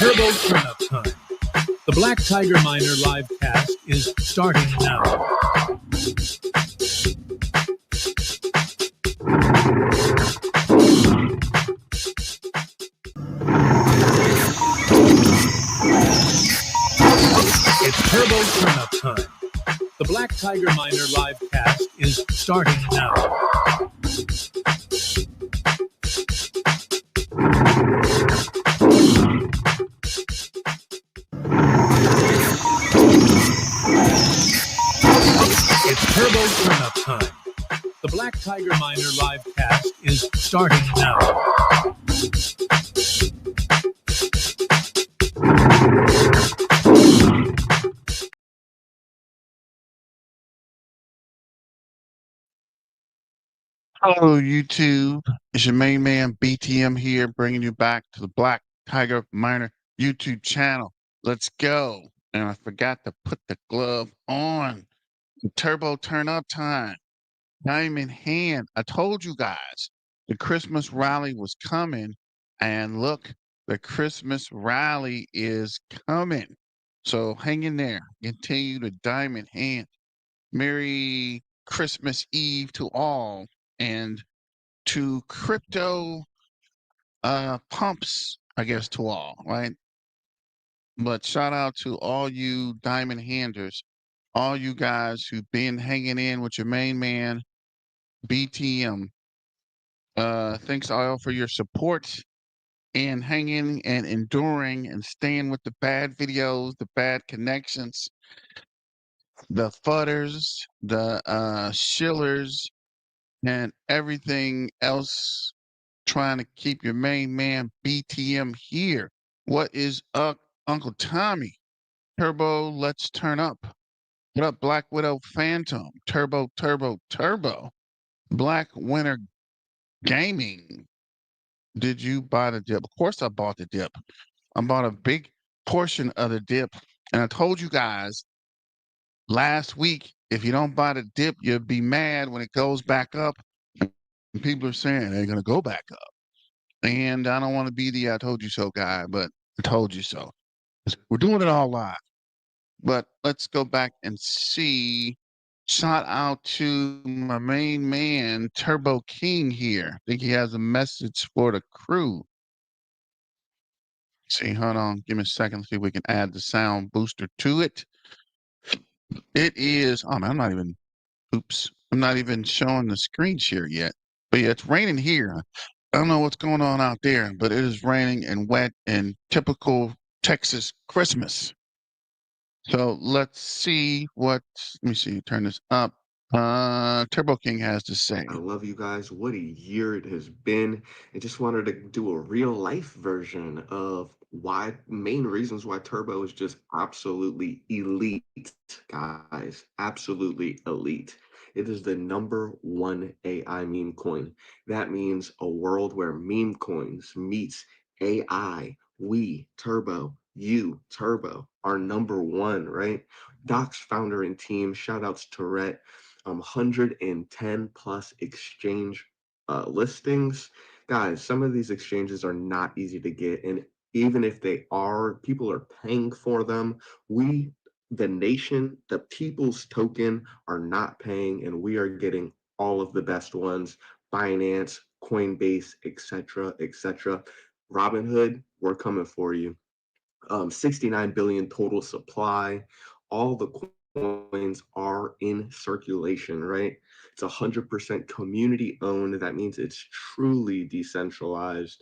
Turbo Turnup time. The Black Tiger Miner live cast is starting now. It's Turbo Turnup time. The Black Tiger Miner live cast is starting now. It's Turbo Turnup time. The Black Tiger Miner live cast is starting now. Hello, YouTube. It's your main man, BTM here, bringing you back to the Black Tiger Miner YouTube channel. Let's go. And I forgot to put the glove on. Turbo turn up time. Diamond hand. I told you guys the Christmas rally was coming. And look, the Christmas rally is coming. So hang in there. Continue to diamond hand. Merry Christmas Eve to all. And to crypto pumps, I guess, to all, right? But shout out to all you diamond handers, all you guys who've been hanging in with your main man, BTM. Thanks all for your support and hanging and enduring and staying with the bad videos, the bad connections, the fudders, the shillers, and everything else, trying to keep your main man BTM here. What is up, Uncle Tommy? Turbo, let's turn up. What up, Black Widow Phantom? Turbo, turbo, turbo. Black Winter Gaming. Did you buy the dip? Of course I bought the dip. I bought a big portion of the dip. And I told you guys last week, if you don't buy the dip, you'll be mad when it goes back up. And people are saying they're going to go back up. And I don't want to be the I told you so guy, but I told you so. We're doing it all live. But let's go back and see. Shout out to my main man, Turbo King here. I think he has a message for the crew. See, hold on. Give me a second. See if we can add the sound booster to it. It is, oh man, I'm not even showing the screen share yet. But yeah, it's raining here. I don't know what's going on out there, but it is raining and wet and typical Texas Christmas. So let's see what, let me see, turn this up. Turbo King has to say. I love you guys. What a year it has been. I just wanted to do a real life version of main reasons why Turbo is just absolutely elite, guys. Absolutely elite. It is the #1 AI meme coin. That means a world where meme coins meets AI. We, Turbo, you, Turbo, are #1, right? Doc's founder and team, shout outs to Rhett. 110 plus exchange listings. Guys, some of these exchanges are not easy to get. And even if they are, people are paying for them. We, the nation, the people's token, are not paying, and we are getting all of the best ones. Binance, Coinbase, etc., etc. Robinhood, we're coming for you. 69 billion total supply. All the coins are in circulation, right? It's 100% community owned. That means it's truly decentralized.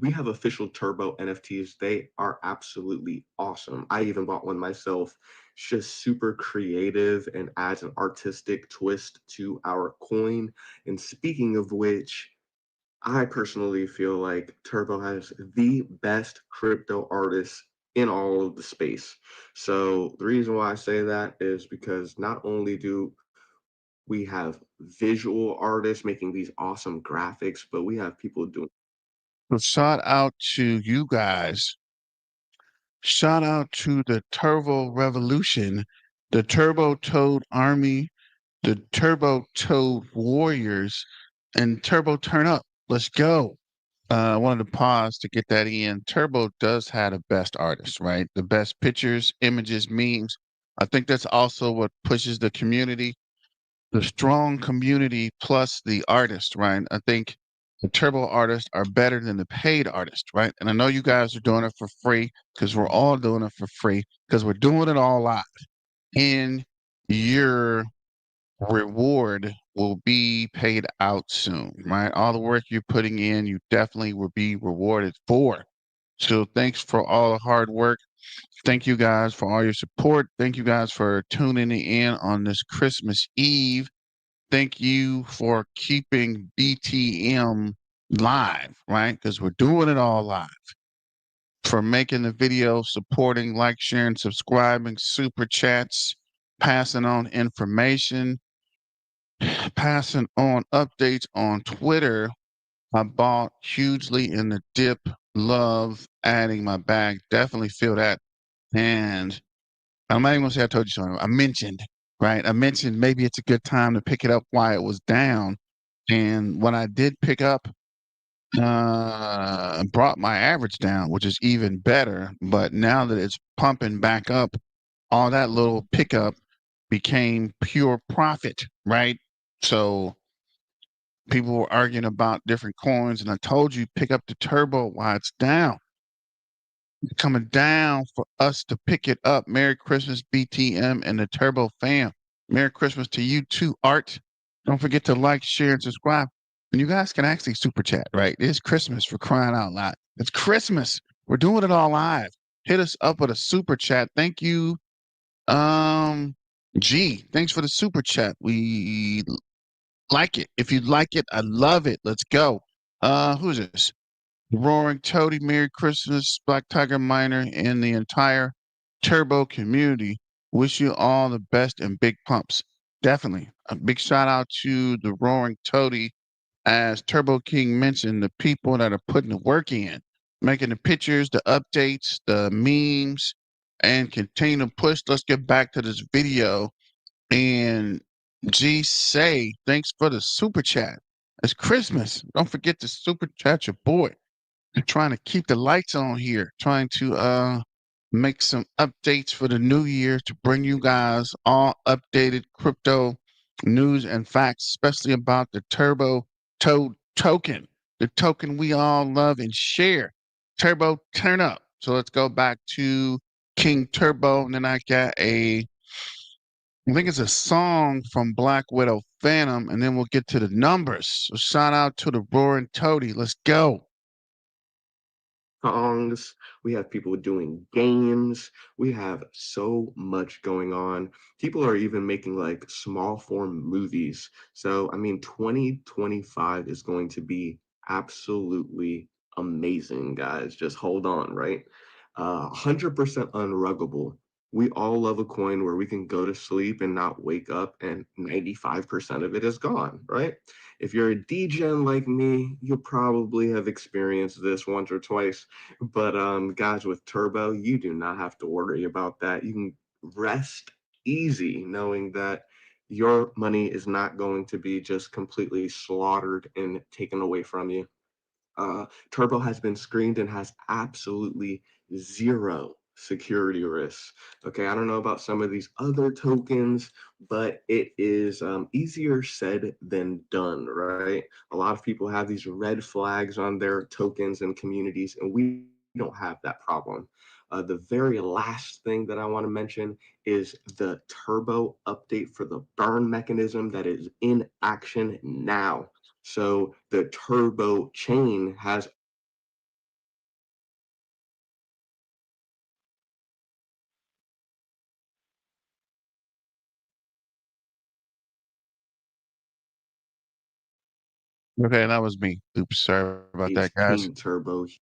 We have official Turbo NFTs. They are absolutely awesome. I even bought one myself. It's just super creative and adds an artistic twist to our coin. And speaking of which, I personally feel like Turbo has the best crypto artists in all of the space. So the reason why I say that is because not only do we have visual artists making these awesome graphics, but we have people doing. So shout out to you guys. Shout out to the Turbo Revolution, the Turbo Toad Army, the Turbo Toad Warriors, and Turbo Turn Up. Let's go. I wanted to pause to get that in. Turbo does have the best artists, right? The best pictures, images, memes. I think that's also what pushes the community, the strong community plus the artist, right? I think the turbo artists are better than the paid artists, right? And I know you guys are doing it for free because we're all doing it for free because we're doing it all live. And your reward will be paid out soon, right? All the work you're putting in, you definitely will be rewarded for. So thanks for all the hard work. Thank you guys for all your support. Thank you guys for tuning in on this Christmas Eve. Thank you for keeping BTM live, right? Because we're doing it all live. For making the video, supporting, like, sharing, subscribing, super chats, passing on information, passing on updates on Twitter. I bought hugely in the dip. Love adding my bag. Definitely feel that. And I'm not even gonna say I told you something. I mentioned, right? I mentioned maybe it's a good time to pick it up while it was down. And when I did pick up, brought my average down, which is even better. But now that it's pumping back up, all that little pickup became pure profit, right? So people were arguing about different coins, and I told you pick up the turbo while it's down. It's coming down for us to pick it up. Merry Christmas, BTM and the Turbo fam. Merry Christmas to you too, Art. Don't forget to like, share, and subscribe. And you guys can actually super chat, right? It's Christmas for crying out loud. It's Christmas. We're doing it all live. Hit us up with a super chat. Thank you. G, thanks for the super chat. We like it. If you like it, I love it. Let's go. Who's this? Roaring Toady, Merry Christmas, Black Tiger Miner, and the entire Turbo community. Wish you all the best and big pumps. Definitely. A big shout out to the Roaring Toady. As Turbo King mentioned, the people that are putting the work in, making the pictures, the updates, the memes, and continue to push. Let's get back to this video. And G say, thanks for the super chat. It's Christmas. Don't forget to super chat your boy. I'm trying to keep the lights on here, trying to make some updates for the new year to bring you guys all updated crypto news and facts, especially about the Turbo Toad token, the token we all love and share. Turbo, turn up. So let's go back to King Turbo, and then I think it's a song from Black Widow Phantom, and then we'll get to the numbers. So shout out to the Roaring Toady. Let's go. Songs, we have people doing games, we have so much going on. People are even making like small form movies. So, I mean, 2025 is going to be absolutely amazing, guys. Just hold on, right? 100% unruggable. We all love a coin where we can go to sleep and not wake up and 95% of it is gone, right? If you're a DGen like me, you'll probably have experienced this once or twice. But guys, with Turbo, you do not have to worry about that. You can rest easy knowing that your money is not going to be just completely slaughtered and taken away from you. Turbo has been screened and has absolutely zero security risks. Okay, I don't know about some of these other tokens, but it is easier said than done, right? A lot of people have these red flags on their tokens and communities, and we don't have that problem. The very last thing that I want to mention is the Turbo update for the burn mechanism that is in action now. So the turbo chain has Okay, that was me. Oops, sorry about that, guys. Team Turbo. So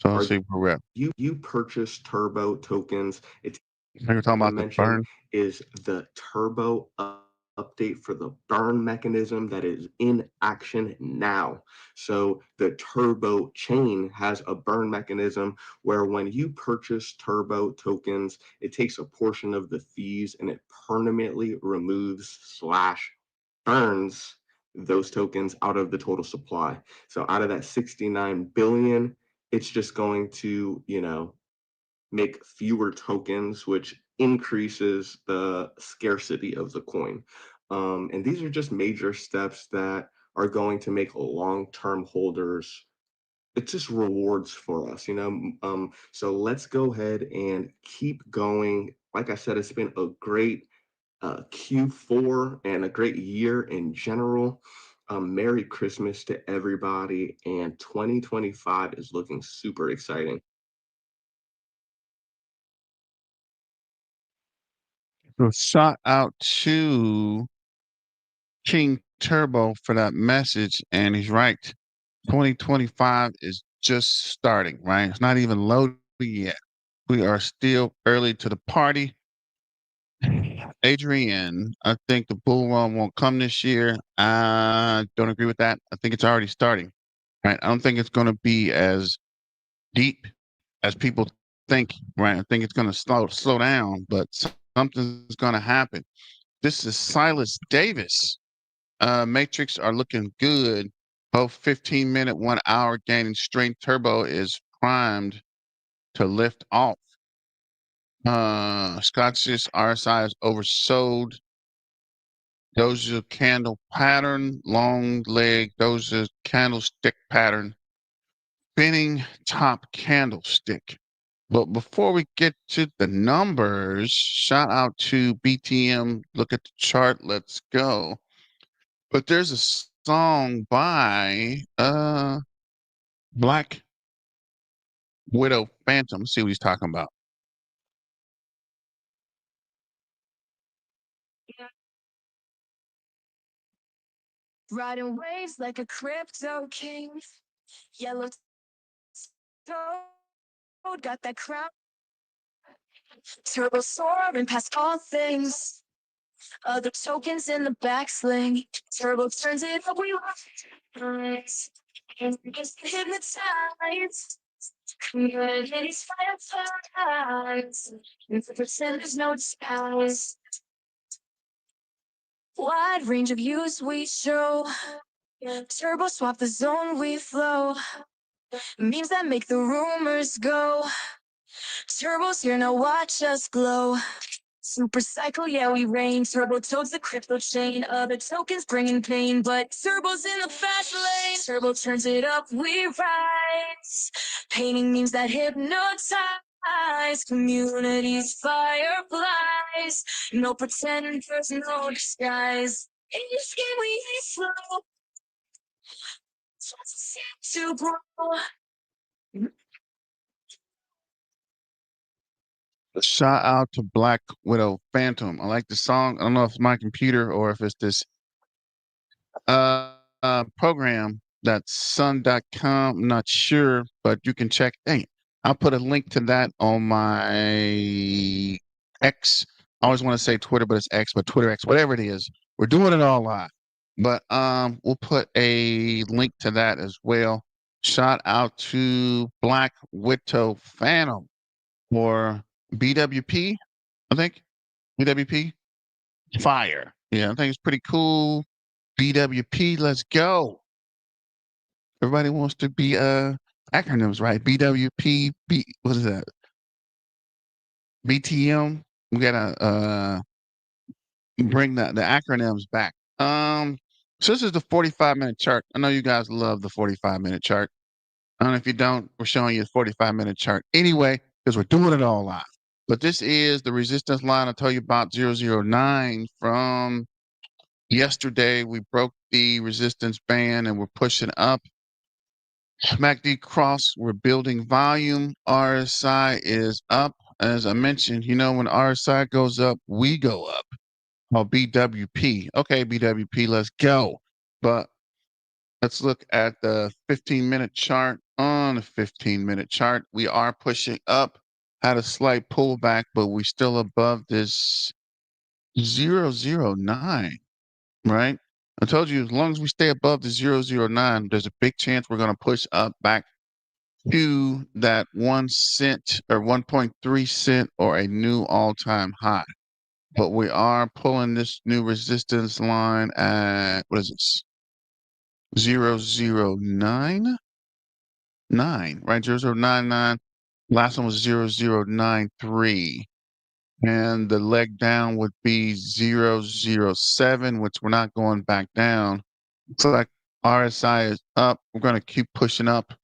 let's Are see where we're at. you purchase turbo tokens? It's We were talking to about the mention burn. is the turbo update for the burn mechanism that is in action now. So the turbo chain has a burn mechanism where when you purchase turbo tokens, it takes a portion of the fees and it permanently removes slash burns those tokens out of the total supply. So out of that 69 billion, it's just going to, make fewer tokens, which increases the scarcity of the coin. And these are just major steps that are going to make long-term holders, it's just rewards for us. So let's go ahead and keep going. Like I said, it's been a great Q4 and a great year in general. Merry Christmas to everybody, and 2025 is looking super exciting. So shout out to King Turbo for that message, and he's right. 2025 is just starting, right? It's not even loaded yet. We are still early to the party. Adrian, I think the bull run won't come this year. I don't agree with that. I think it's already starting, right? I don't think it's going to be as deep as people think, right? I think it's going to slow down, but something's going to happen. This is Silas Davis. Matrix are looking good. Both 15-minute, 1 hour gaining strength. Turbo is primed to lift off. Scotch's RSI is oversold. Doja candle pattern, long leg, Doja candlestick pattern, spinning top candlestick. But before we get to the numbers, shout out to BTM. Look at the chart. Let's go. But there's a song by Black Widow Phantom. Let's see what he's talking about. Riding waves like a crypto king. Yellow toad got that crown. Turbo soaring past all things. Other tokens in the backsling. Turbo turns it up. We rise. And just hypnotized. Communities fireflies. And for percent there's no disguise. Wide range of use we show. Turbo swap the zone we flow. Memes that make the rumors go. Turbo's here now, watch us glow. Super cycle, yeah, we reign. Turbo toads the crypto chain. Other tokens bringing pain, but Turbo's in the fast lane. Turbo turns it up, we rise. Painting memes that hypnotize. Communities, fireflies. No pretend, there's no disguise. In this game we ain't slow. To grow. Shout out to Black Widow Phantom. I like the song. I don't know if it's my computer or if it's this program that's sun.com. I'm not sure, but you can check. Dang, I'll put a link to that on my X. I always want to say Twitter, but it's X, but Twitter X, whatever it is. We're doing it all live. But we'll put a link to that as well. Shout out to Black Widow Phantom for BWP, I think. BWP? Fire. Yeah, I think it's pretty cool. BWP, let's go. Everybody wants to be acronyms, right? BWP, what is that? BTM. We gotta bring the acronyms back. So this is the 45-minute chart. I know you guys love the 45-minute chart. And if you don't, we're showing you the 45-minute chart anyway, because we're doing it all live. But this is the resistance line I told you about, 009 from yesterday. We broke the resistance band and we're pushing up. MACD cross, we're building volume. RSI is up. As I mentioned, when RSI goes up, we go up. Oh, BWP. Okay, BWP, let's go. But let's look at the 15-minute chart. On the 15-minute chart, we are pushing up. Had a slight pullback, but we're still above this 009, right? I told you, as long as we stay above the 009, there's a big chance we're going to push up back to that 1 cent or 1.3 cent or a new all-time high. But we are pulling this new resistance line at, what is this? 0099, right? 0099. Last one was 0093. And the leg down would be 007, which we're not going back down. Looks like RSI is up. We're going to keep pushing up,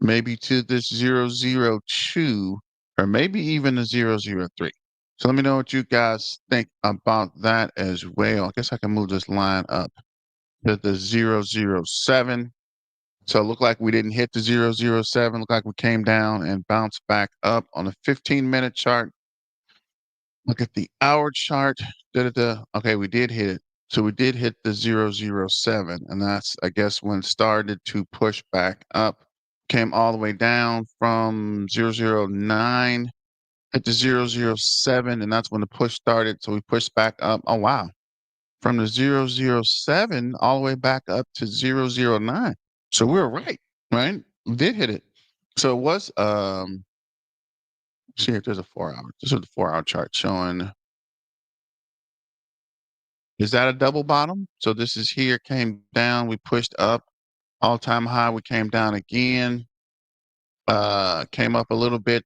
maybe to this 002, or maybe even a 003. So let me know what you guys think about that as well. I guess I can move this line up to the 007. So it looked like we didn't hit the 007. Looked like we came down and bounced back up on a 15-minute chart. Look at the hour chart. Okay, we did hit it. So we did hit the 007, and that's, I guess, when it started to push back up. Came all the way down from 009 hit the 007, and that's when the push started. So we pushed back up. Oh, wow. From the 007 all the way back up to 009. So we were right? We did hit it. So it was, see if there's a 4-hour. This is the 4-hour chart showing. Is that a double bottom? So this is here, came down, we pushed up, all-time high, we came down again, came up a little bit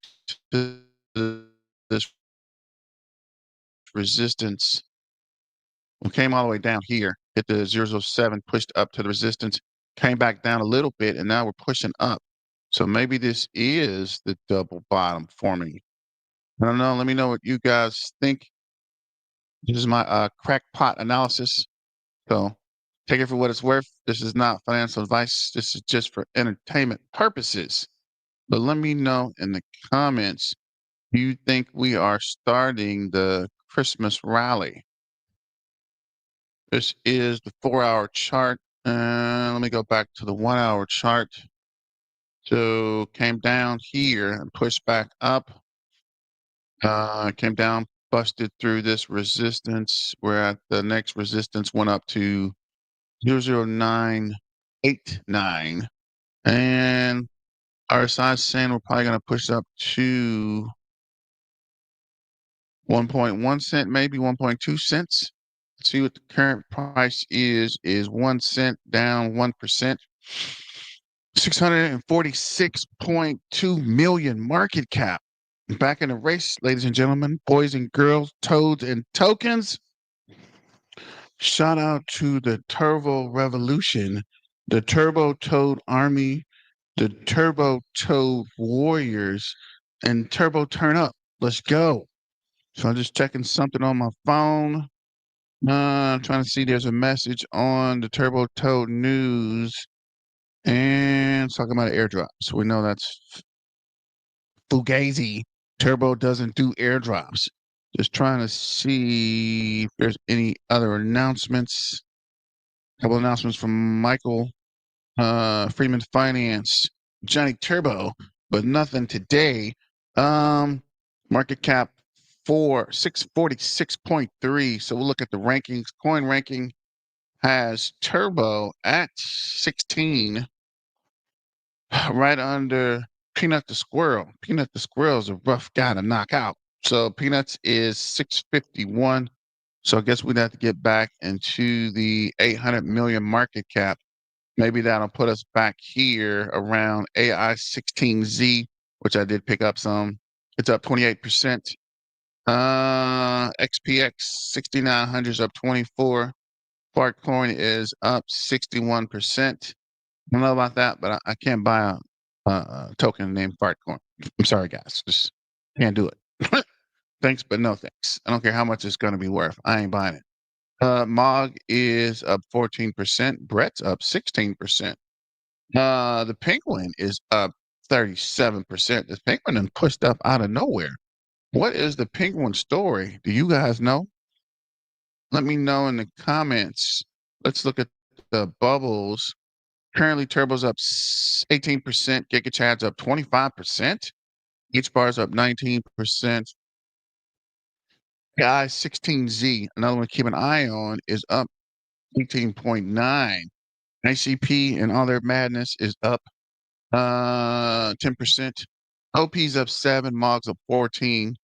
to this resistance. We came all the way down here, hit the 007, pushed up to the resistance, came back down a little bit, and now we're pushing up. So maybe this is the double bottom forming. I don't know. Let me know what you guys think. This is my crackpot analysis. So take it for what it's worth. This is not financial advice. This is just for entertainment purposes. But let me know in the comments, do you think we are starting the Christmas rally? This is the 4-hour chart. Let me go back to the 1-hour chart. So came down here and pushed back up. Came down, busted through this resistance. We're at the next resistance, went up to 00989. And RSI is saying we're probably going to push up to 1.1 cent, maybe 1.2 cents. Let's see what the current price is 1 cent down 1%. 646.2 million market cap. Back in the race, ladies and gentlemen, boys and girls, toads and tokens. Shout out to the Turbo Revolution, the Turbo Toad Army, the Turbo Toad Warriors, and Turbo Turn Up. Let's go. So I'm just checking something on my phone. I'm trying to see, there's a message on the Turbo Toad News, and it's talking about an airdrop. So we know that's Fugazi. Turbo doesn't do airdrops. Just trying to see if there's any other announcements. A couple announcements from Michael, Freeman Finance, Johnny Turbo, but nothing today. Market cap 646.3. So we'll look at the rankings. Coin ranking has Turbo at 16, right under Peanut the Squirrel. Peanut the Squirrel is a rough guy to knock out. So Peanuts is 651. So I guess we'd have to get back into the 800 million market cap. Maybe that'll put us back here around AI16Z, which I did pick up some. It's up 28%. XPX 6900 is up 24. Altcoin is up 61%. I don't know about that, but I can't buy a token named Altcoin. I'm sorry, guys. Just can't do it. Thanks, but no thanks. I don't care how much it's going to be worth. I ain't buying it. Mog is up 14%. Brett's up 16%. The Penguin is up 37%. This Penguin done pushed up out of nowhere. What is the Penguin story? Do you guys know? Let me know in the comments. Let's look at the bubbles. Currently, Turbo's up 18%. GigaChad's up 25%. HBar's up 19%. AI16Z, another one to keep an eye on, is up 18.9. ICP and all their madness is up 10%. OP's up 7, Mog's up 14.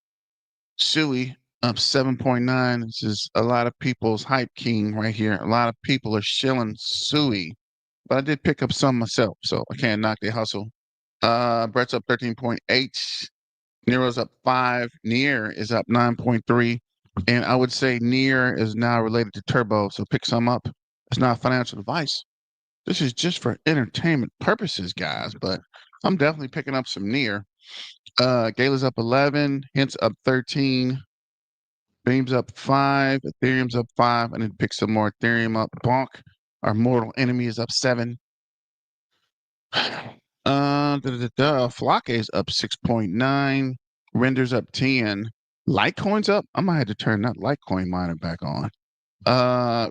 Sui up 7.9. This is a lot of people's hype king right here. A lot of people are shilling Sui. but I did pick up some myself, so I can't knock their hustle. Brett's up 13.8. Nero's up 5. Near is up 9.3. And I would say Near is now related to Turbo, so pick some up. It's not financial advice. This is just for entertainment purposes, guys, but I'm definitely picking up some Near. Gala's up 11. Hint's up 13. Beam's up 5. Ethereum's up 5. I need to pick some more Ethereum up. Bonk, our mortal enemy, is up 7. Flock is up 6.9. Render's up 10. Litecoin's up. I might have to turn that Litecoin miner back on.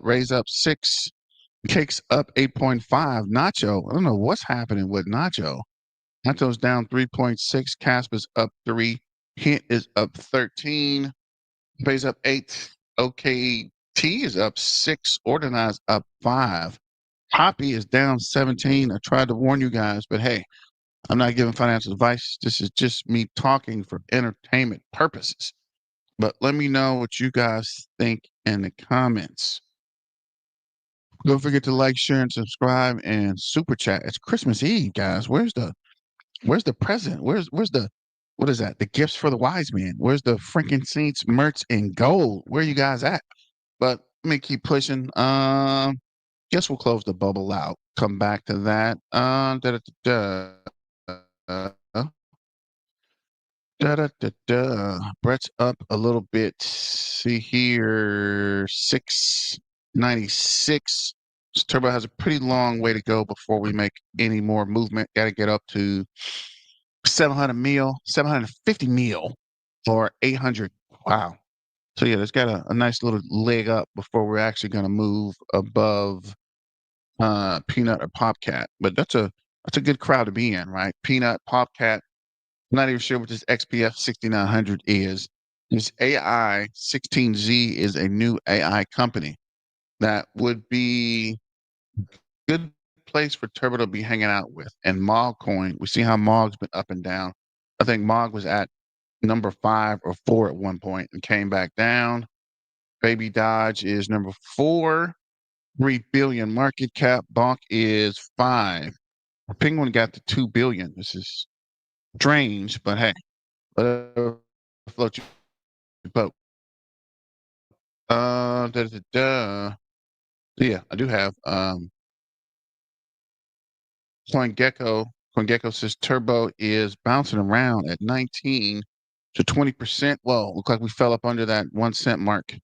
Ray's up 6. Cake's up 8.5. Nacho, I don't know what's happening with Nacho. Nacho's down 3.6. Caspa's up 3. Hint is up 13. Pays up 8. OKT is up 6. Organized up 5. Poppy is down 17. I tried to warn you guys, but hey, I'm not giving financial advice. This is just me talking for entertainment purposes. But let me know what you guys think in the comments. Don't forget to like, share, and subscribe and super chat. It's Christmas Eve, guys. Where's the present? Where's the what is that? The gifts for the wise man. Where's the frankincense, merch, and gold? Where you guys at? But let me keep pushing. Guess we'll close the bubble out. Come back to that. Brett's up a little bit. See here, 696. So Turbo has a pretty long way to go before we make any more movement. Got to get up to 700 mil, 750 mil, or 800. Wow. So yeah, it's got a nice little leg up before we're actually going to move above Peanut or Popcat. But that's a good crowd to be in, right? Peanut, Popcat. I'm not even sure what this XPF 6900 is. This AI 16Z is a new AI company that would be a good place for Turbo to be hanging out with. And Coin, we see how Mog's been up and down. I think Mog was at number 5 or 4 at one point and came back down. Baby Dodge is number 4, 3 billion market cap. Bonk is 5. Penguin got to 2 billion. This is strange, but hey, whatever float your boat. Yeah, I do have CoinGecko. CoinGecko says Turbo is bouncing around at 19 to 20%. Well, look like we fell up under that 1 cent mark.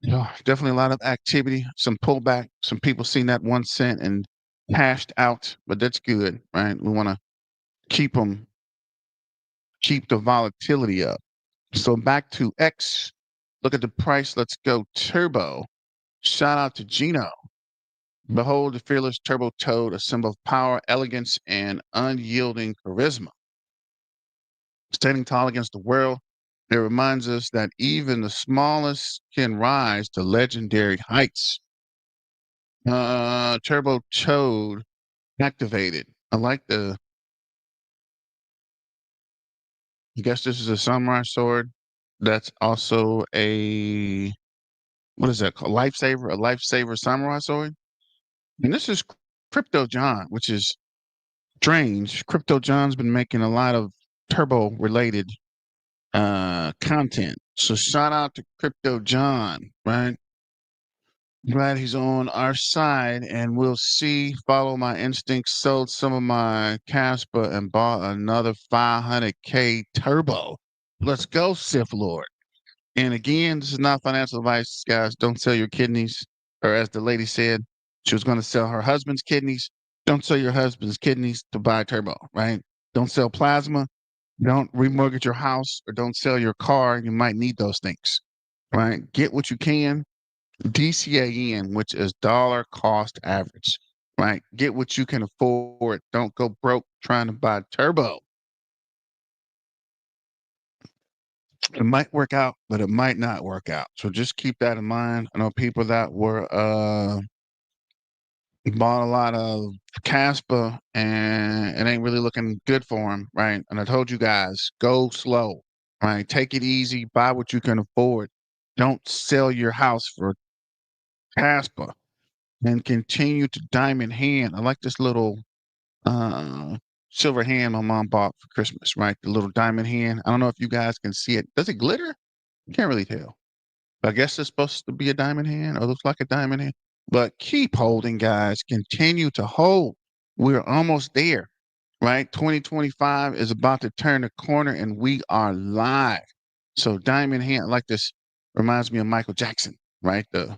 Yeah, definitely a lot of activity, some pullback, some people seen that 1 cent and hashed out, but that's good, right? We want to keep the volatility up. So back to X. Look at the price. Let's go Turbo. Shout out to Gino. Behold the fearless Turbo Toad, a symbol of power, elegance, and unyielding charisma. Standing tall against the world, it reminds us that even the smallest can rise to legendary heights. Turbo Toad activated. I like I guess this is a samurai sword. That's also what is that called? A lifesaver samurai sword. And this is Crypto John, which is strange. Crypto John's been making a lot of Turbo related content. So shout out to Crypto John, right? Glad he's on our side, and we'll see. Follow my instincts. Sold some of my Kaspa and bought another 500K Turbo. Let's go, Sith Lord. And again, this is not financial advice, guys. Don't sell your kidneys. Or as the lady said, she was going to sell her husband's kidneys. Don't sell your husband's kidneys to buy Turbo, right? Don't sell plasma. Don't remortgage your house or don't sell your car. You might need those things, right? Get what you can. DCAN, which is dollar cost average, right? Get what you can afford. Don't go broke trying to buy Turbo. It might work out, but it might not work out. So just keep that in mind. I know people that were bought a lot of Kaspa and it ain't really looking good for them, right? And I told you guys, go slow, right? Take it easy, buy what you can afford. Don't sell your house for Kaspa. and continue to diamond hand. I like this little silver hand my mom bought for Christmas, right? The little diamond hand. I don't know if you guys can see it. Does it glitter? Can't really tell. I guess it's supposed to be a diamond hand or looks like a diamond hand. But keep holding, guys. Continue to hold. We're almost there, right? 2025 is about to turn the corner and we are live. So diamond hand, like this, reminds me of Michael Jackson, right? The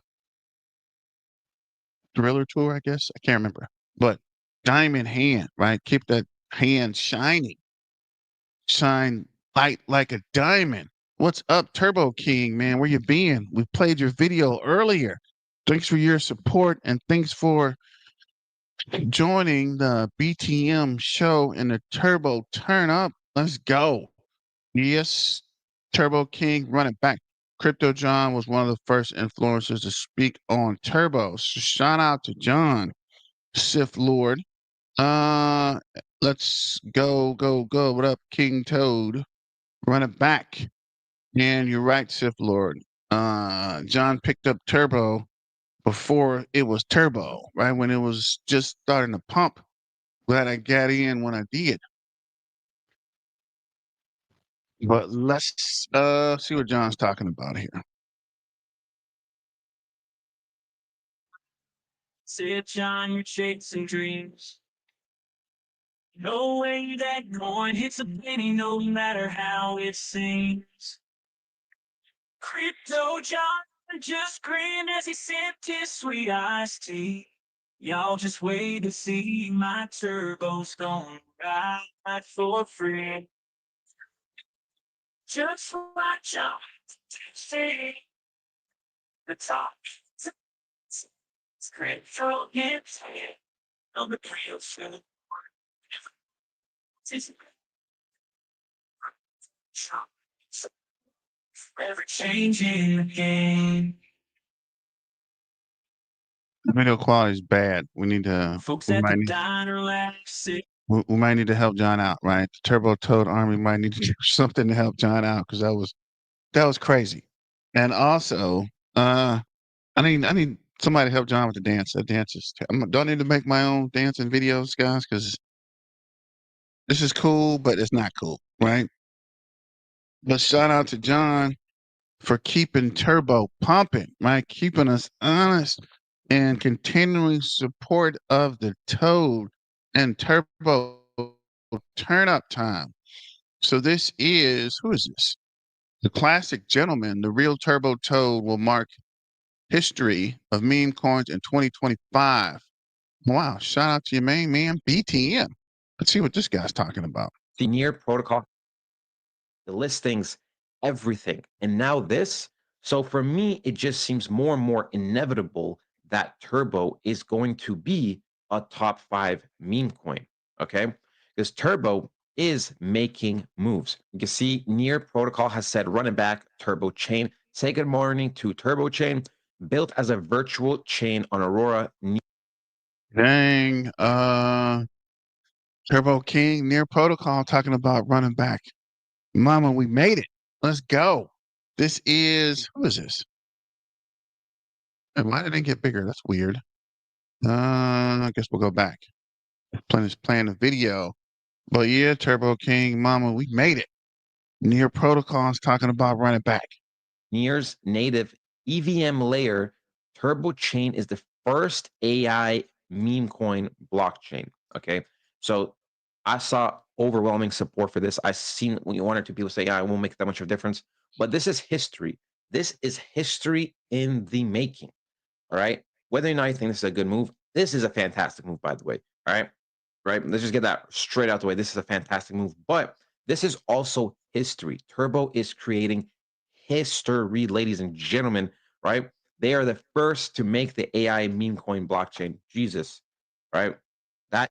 Thriller tour, I guess. I can't remember. But diamond hand, right? Keep that hand shining. Shine light like a diamond. What's up, Turbo King, man? Where you been? We played your video earlier. Thanks for your support and thanks for joining the BTM show and the Turbo Turn Up. Let's go. Yes, Turbo King, run it back. Crypto John was one of the first influencers to speak on Turbo. So shout out to John, Sith Lord. Uh, let's go, go, go. What up, King Toad? Run it back. And you're right, Sith Lord. John picked up Turbo before it was Turbo, right? When it was just starting to pump. Glad I got in when I did. But let's see what John's talking about here. Said John, you're chasing dreams. No way that coin hits a penny, no matter how it seems. Crypto John just grinned as he sipped his sweet iced tea. Y'all just wait to see my turbo's gonna ride for free. Just watch out to see the top. Crypto gets on the real soon. Forever changing the game. Video quality is bad. We need to. Folks We at might the need, diner laugh. we might need to help John out, right? The Turbo Toad Army might need to do something to help John out because that was crazy. And also, I need somebody to help John with the dance. That dance is. Don't need to make my own dancing videos, guys, because this is cool, but it's not cool, right? But shout out to John for keeping Turbo pumping, right? Keeping us honest and continuing support of the Toad and Turbo turn up time. So this is who is this? The classic gentleman, the real Turbo Toad will mark history of meme coins in 2025. Wow, shout out to your main man, BTM. Let's see what this guy's talking about. The near protocol, the listings, everything. And now this. So for me, it just seems more and more inevitable that Turbo is going to be a top 5 meme coin. Okay. Because Turbo is making moves. You can see Near Protocol has said run it back, Turbo Chain. Say good morning to Turbo Chain, built as a virtual chain on Aurora. Dang, Turbo King, Near Protocol talking about running back. Mama, we made it. Let's go. This is, who is this? And why did it get bigger? That's weird. I guess we'll go back. Playing the video. But yeah, Turbo King, Mama, we made it. Near Protocol's talking about running back. Near's native EVM layer, Turbo Chain is the first AI meme coin blockchain. Okay. So I saw overwhelming support for this. I've seen one or two people say, I won't make that much of a difference. But this is history. This is history in the making. All right. Whether or not you think this is a good move, this is a fantastic move, by the way. All right. Right. Let's just get that straight out the way. This is a fantastic move. But this is also history. Turbo is creating history, ladies and gentlemen, right? They are the first to make the AI meme coin blockchain. Jesus, right? That.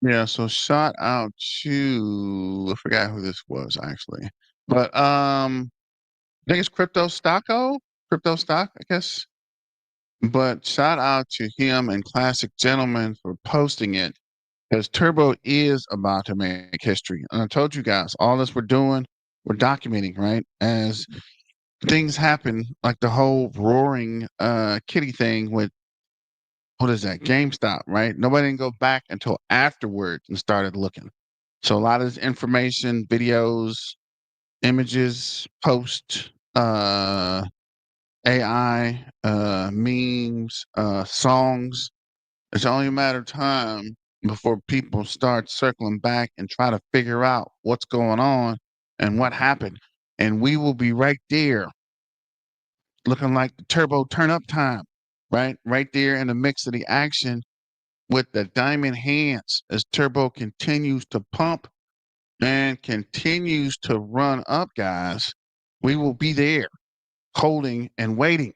Yeah, so shout out to I forgot who this was actually. But I think it's Crypto Stocko, Crypto Stock, I guess. But shout out to him and Classic Gentleman for posting it. Because Turbo is about to make history. And I told you guys, all this we're doing, we're documenting, right? As things happen like the whole roaring kitty thing with what is that, GameStop, right? Nobody didn't go back until afterwards and started looking. So a lot of this information, videos, images, post, AI, memes, songs. It's only a matter of time before people start circling back and try to figure out what's going on and what happened. And we will be right there looking like the turbo turn up time, right? Right there in the mix of the action with the diamond hands as turbo continues to pump and continues to run up, guys. We will be there holding and waiting.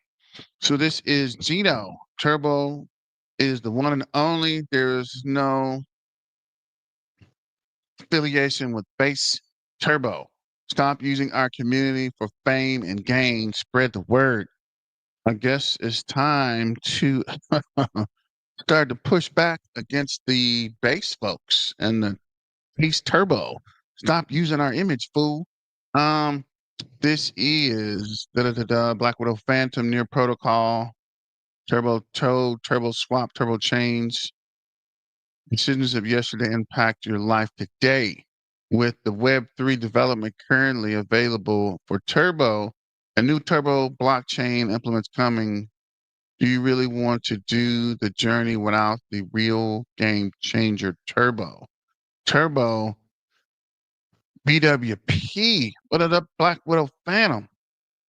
So this is Gino. Turbo is the one and only. There is no affiliation with Base Turbo. Stop using our community for fame and gain. Spread the word. I guess it's time to start to push back against the base folks and the Base Turbo. Stop using our image, fool. This is Black Widow Phantom Near Protocol, Turbo Toad, Turbo Swap, Turbo Change. Decisions of yesterday impact your life today. With the Web3 development currently available for Turbo, a new Turbo blockchain implements coming. Do you really want to do the journey without the real game changer Turbo? Turbo BWP. What up, Black Widow Phantom?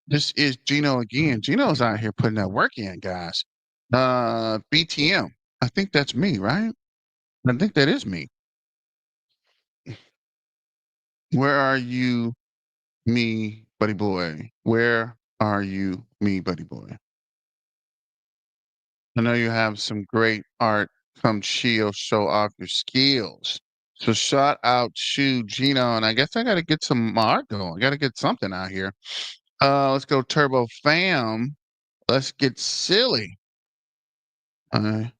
This is Gino again. Gino's out here putting that work in, guys. BTM. I think that's me, right? I think that is me. Where are you, me, buddy boy? Where are you, me, buddy boy? I know you have some great art. Come chill, show off your skills. So shout out to Gino, and I guess I got to get some art going. I got to get something out here. Let's go Turbo Fam. Let's get silly. And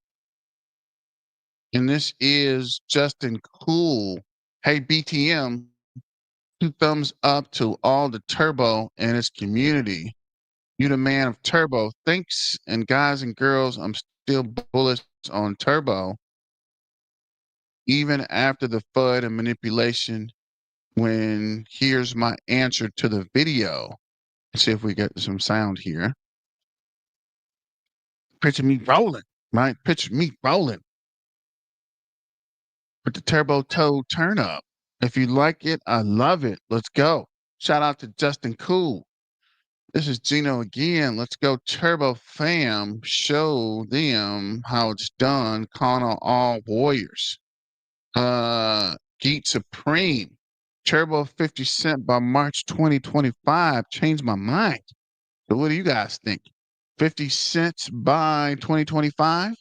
this is Justin Cool. Hey, BTM, 2 thumbs up to all the Turbo and its community. You the man of Turbo. Thanks, and guys and girls, I'm still bullish on Turbo. Even after the FUD and manipulation, when here's my answer to the video. Let's see if we get some sound here. Picture me rolling, right? Picture me rolling with the Turbo Toad turn up. If you like it, I love it. Let's go. Shout out to Justin Cool. This is Gino again. Let's go Turbo Fam. Show them how it's done. Calling on all warriors. Geek Supreme. Turbo 50 Cent by March 2025. Changed my mind. So what do you guys think? 50 cents by 2025?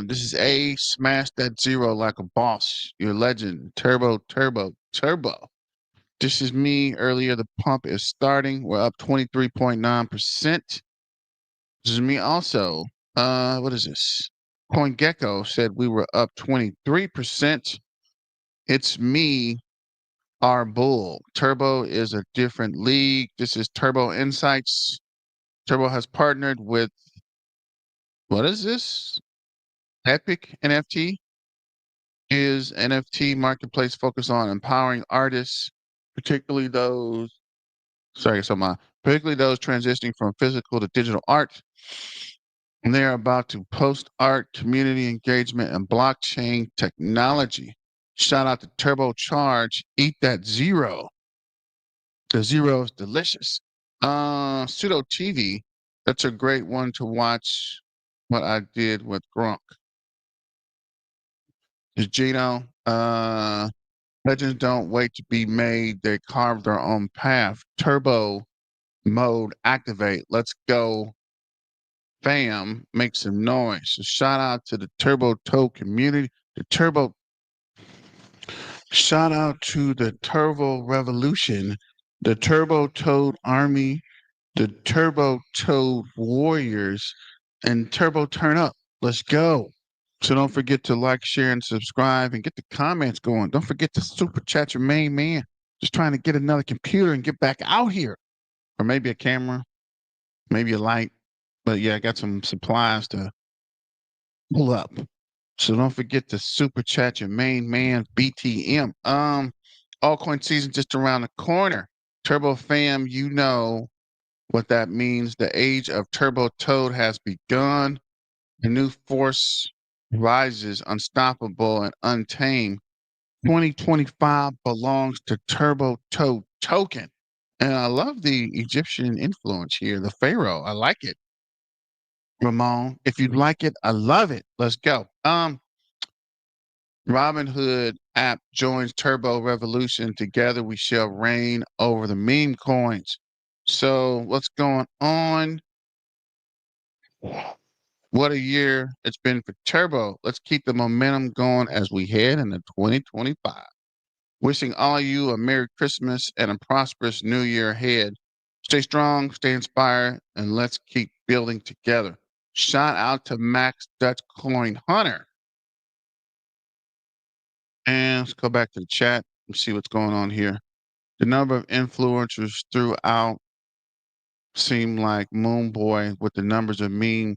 This is A. Smash that zero like a boss. Your legend. Turbo, turbo, turbo. This is me earlier. The pump is starting. We're up 23.9%. This is me also. What is this? CoinGecko said we were up 23%. It's me, our bull. Turbo is a different league. This is Turbo Insights. Turbo has partnered with, what is this? Epic NFT is NFT marketplace focused on empowering artists, particularly those transitioning from physical to digital art. And they are about to post art, community engagement, and blockchain technology. Shout out to Turbocharge. Eat that zero. The zero is delicious. Pseudo TV. That's a great one to watch. What I did with Grunk. Is Gino. Legends don't wait to be made. They carve their own path. Turbo mode activate. Let's go. Fam, make some noise. So shout out to the Turbo Toad community. Shout out to the Turbo Revolution, the Turbo Toad Army, the Turbo Toad Warriors, and Turbo Turn Up. Let's go. So don't forget to like, share, and subscribe and get the comments going. Don't forget to super chat your main man. Just trying to get another computer and get back out here. or maybe a camera, maybe a light. But yeah, I got some supplies to pull up. So don't forget to super chat your main man BTM. Altcoin season just around the corner. Turbo fam, you know what that means. The age of Turbo Toad has begun. A new force rises, unstoppable and untamed. 2025 belongs to Turbo Toad token. And I love the Egyptian influence here, the Pharaoh. I like it. Ramon, if you like it, I love it. Let's go. Robinhood app joins Turbo Revolution. Together we shall reign over the meme coins. So what's going on? What a year it's been for Turbo. Let's keep the momentum going as we head into 2025. Wishing all of you a Merry Christmas and a prosperous New Year ahead. Stay strong, stay inspired, and let's keep building together. Shout out to Max Dutch Coin Hunter. And let's go back to the chat and see what's going on here. The number of influencers throughout seem like Moon Boy with the numbers of meme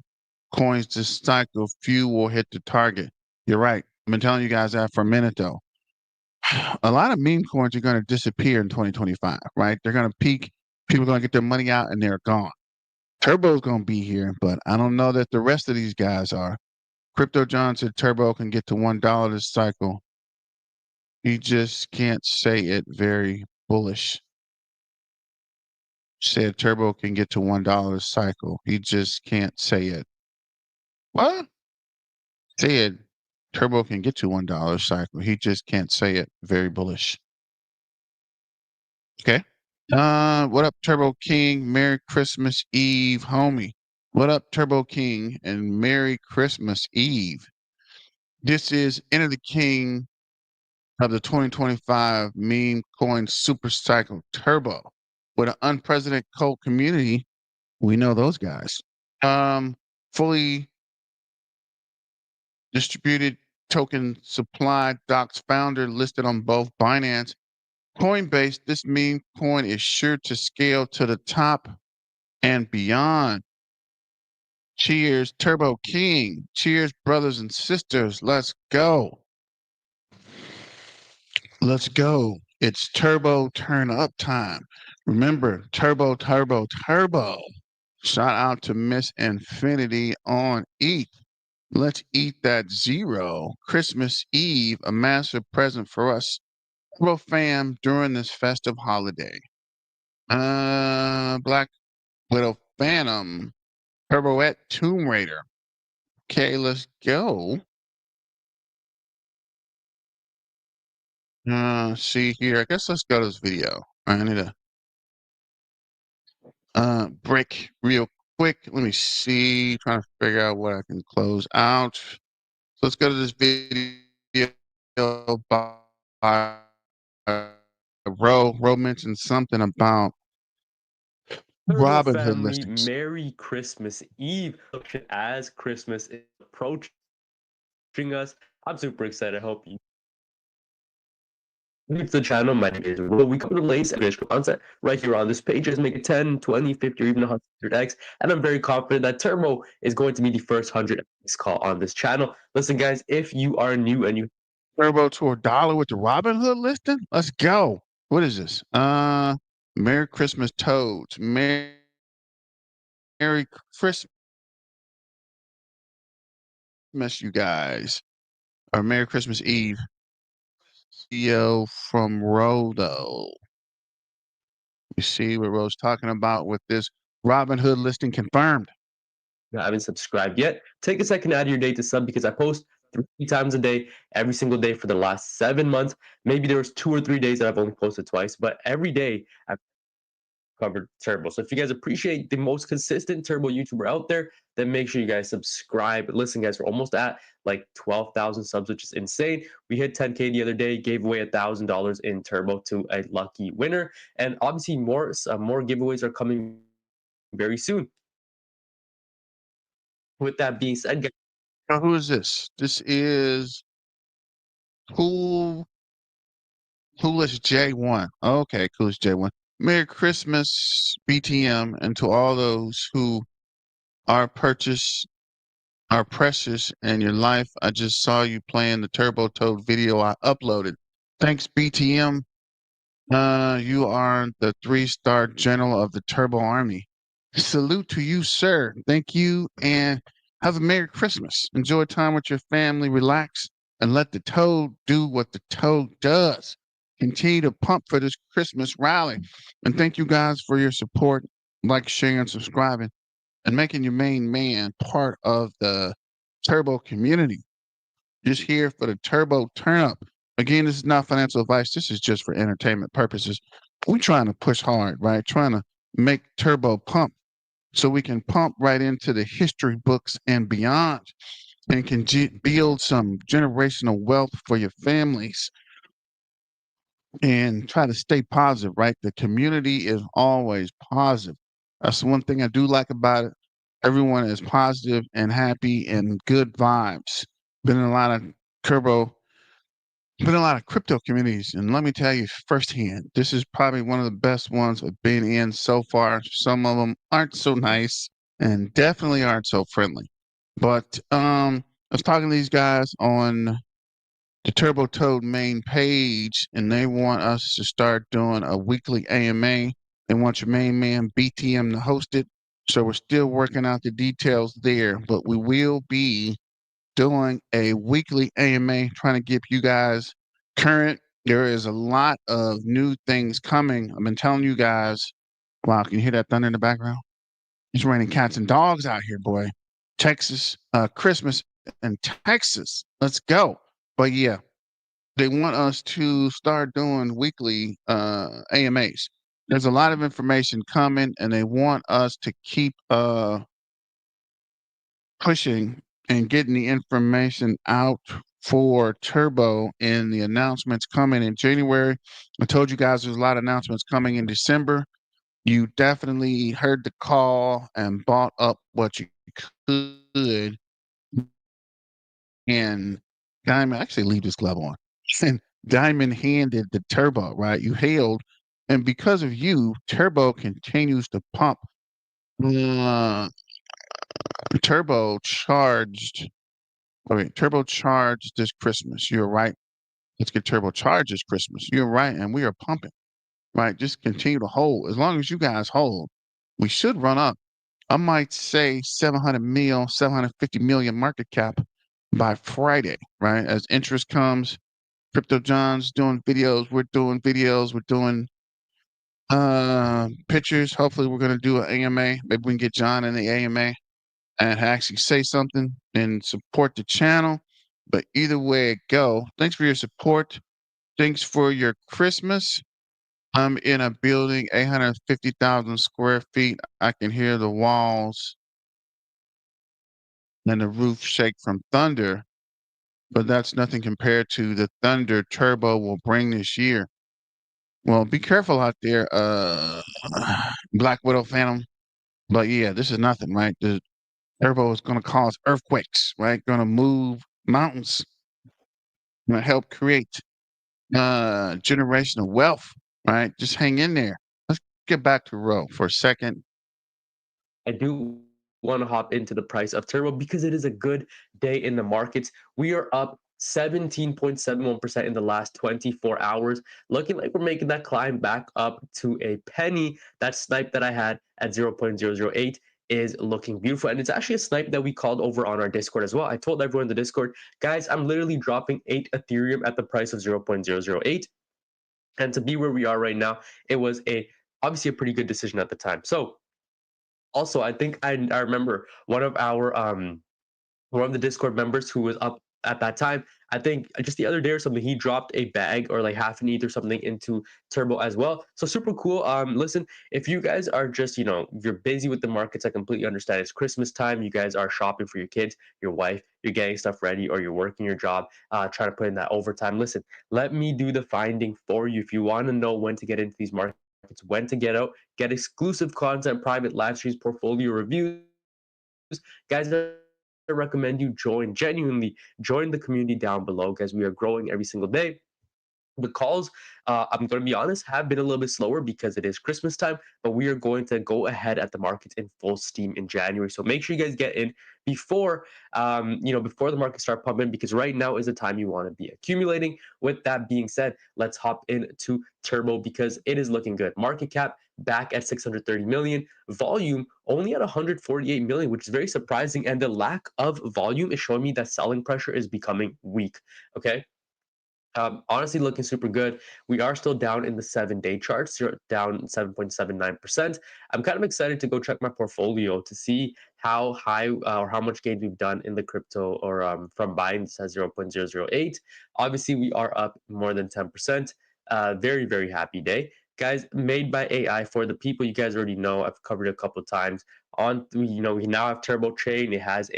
coins this cycle. Few will hit the target. You're right. I've been telling you guys that for a minute though. A lot of meme coins are going to disappear in 2025, right? They're going to peak. People are going to get their money out and they're gone. Turbo's going to be here, but I don't know that the rest of these guys are. Crypto John said Turbo can get to $1 this cycle. He just can't say it. Very bullish. Said Turbo can get to $1 this cycle. He just can't say it. What? Said Turbo can get to $1 cycle. He just can't say it. Very bullish. Okay. What up, Turbo King? Merry Christmas Eve, homie. What up, Turbo King? And Merry Christmas Eve. This is Enter the King of the 2025 meme coin super cycle Turbo. With an unprecedented cult community, we know those guys. Fully distributed token supply, docs founder listed on both Binance. Coinbase, this meme coin is sure to scale to the top and beyond. Cheers, Turbo King. Cheers, brothers and sisters. Let's go. Let's go. It's turbo turn up time. Remember, turbo, turbo, turbo. Shout out to Miss Infinity on ETH. Let's eat that zero. Christmas Eve, a massive present for us, Turbo fam, during this festive holiday. Black Widow Phantom, Turboette Tomb Raider. Okay, let's go. See here. I guess let's go to this video. I need to break real quick. Let me see. Trying to figure out what I can close out. So let's go to this video by Ro mentioned something about Turbo Robinhood family, listings. Merry Christmas Eve. As Christmas is approaching us, I'm super excited. I hope you new to the channel. My name is Will. We cover the latest educational content right here on this page. Just make it 10, 20, 50, or even 100x. And I'm very confident that Turbo is going to be the first 100x call on this channel. Listen, guys, if you are new and you Turbo to $1 with the Robinhood listing. Let's go. What is this? Merry Christmas Toads. Merry Christmas, you guys. Or Merry Christmas Eve. CEO from Rodo. You see what Ro's talking about with this Robinhood listing confirmed. haven't subscribed yet, take a second out of your day to sub because I post 3 times a day, every single day for the last 7 months. Maybe there was 2 or 3 days that I've only posted twice, but every day I've covered Turbo. So if you guys appreciate the most consistent Turbo YouTuber out there, then make sure you guys subscribe. Listen, guys, we're almost at like 12,000 subs, which is insane. We hit 10K the other day, gave away $1,000 in Turbo to a lucky winner, and obviously more giveaways are coming very soon. With that being said, guys, Now, who is this? This is Coolest J1. Okay, Coolest J1. Merry Christmas, BTM, and to all those who are precious in your life. I just saw you playing the Turbo Toad video I uploaded. Thanks, BTM. You are the 3-star general of the Turbo Army. Salute to you, sir. Thank you, and have a Merry Christmas. Enjoy time with your family, relax, and let the toad do what the toad does. Continue to pump for this Christmas rally. And thank you guys for your support, like, sharing, subscribing, and making your main man part of the Turbo community. Just here for the Turbo turn up. Again, this is not financial advice. This is just for entertainment purposes. We're trying to push hard, right? Trying to make Turbo pump so we can pump right into the history books and beyond and can build some generational wealth for your families and try to stay positive, right? The community is always positive. That's the one thing I do like about it. Everyone is positive and happy and good vibes. Been in a lot of turbo, been in a lot of crypto communities, and let me tell you firsthand, this is probably one of the best ones I've been in so far. Some of them aren't so nice and definitely aren't so friendly. But I was talking to these guys on the Turbo Toad main page, and they want us to start doing a weekly AMA. They want your main man BTM to host it. So we're still working out the details there, but we will be doing a weekly AMA, trying to keep you guys current. There is a lot of new things coming. I've been telling you guys. Wow, can you hear that thunder in the background? It's raining cats and dogs out here, boy. Texas, Christmas in Texas. Let's go. But yeah, they want us to start doing weekly AMAs. There's a lot of information coming, and they want us to keep pushing and getting the information out for Turbo and the announcements coming in January. I told you guys there's a lot of announcements coming in December. You definitely heard the call and bought up what you could. And Diamond, actually leave this glove on. And Diamond handed the Turbo, right? You hailed. And because of you, Turbo continues to pump. Turbo charged. Okay, Turbo charged this Christmas. You're right. Let's get Turbo charged this Christmas. You're right. And we are pumping, right? Just continue to hold. As long as you guys hold, we should run up. I might say 750 million market cap by Friday, right? As interest comes, Crypto John's doing videos. We're doing videos. We're doing pictures. Hopefully, we're going to do an AMA. Maybe we can get John in the AMA and actually say something and support the channel. But either way it go, thanks for your support. Thanks for your Christmas. I'm in a building, 850,000 square feet. I can hear the walls and the roof shake from thunder, but that's nothing compared to the thunder Turbo will bring this year. Well, be careful out there, Black Widow Phantom. But yeah, this is nothing, right? The Turbo is going to cause earthquakes, right? Going to move mountains, going to help create generational wealth, right? Just hang in there. Let's get back to Ro for a second. I do want to hop into the price of Turbo because it is a good day in the markets. We are up 17.71% in the last 24 hours, looking like we're making that climb back up to a penny. That snipe that I had at 0.008 is looking beautiful, and it's actually a snipe that we called over on our Discord as well. I told everyone in the Discord, guys, I'm literally dropping 8 Ethereum at the price of 0.008, and to be where we are right now, it was obviously a pretty good decision at the time. So also, I think I remember one of the Discord members who was up at that time. I think just the other day or something, he dropped a bag or like half an ETH or something into Turbo as well. So super cool. Listen, if you guys are just, you're busy with the markets, I completely understand. It's Christmas time. You guys are shopping for your kids, your wife, you're getting stuff ready, or you're working your job, trying to put in that overtime. Listen, let me do the finding for you. If you want to know when to get into these markets, when to get out, get exclusive content, private live streams, portfolio reviews, guys, I recommend you genuinely join the community down below, guys. We are growing every single day. The calls, I'm going to be honest, have been a little bit slower because it is Christmas time, but we are going to go ahead at the markets in full steam in January. So make sure you guys get in before, before the markets start pumping, because right now is the time you want to be accumulating. With that being said, let's hop into Turbo because it is looking good. Market cap back at 630 million, volume only at 148 million, which is very surprising. And the lack of volume is showing me that selling pressure is becoming weak. Okay. Honestly, looking super good. We are still down in the 7-day charts, down 7.79%. I'm kind of excited to go check my portfolio to see how high or how much gains we've done in the crypto or from Binance at 0.008. Obviously, we are up more than 10%. Very, very happy day. Guys, made by AI for the people you guys already know. I've covered it a couple of times. We now have Turbo Chain. It has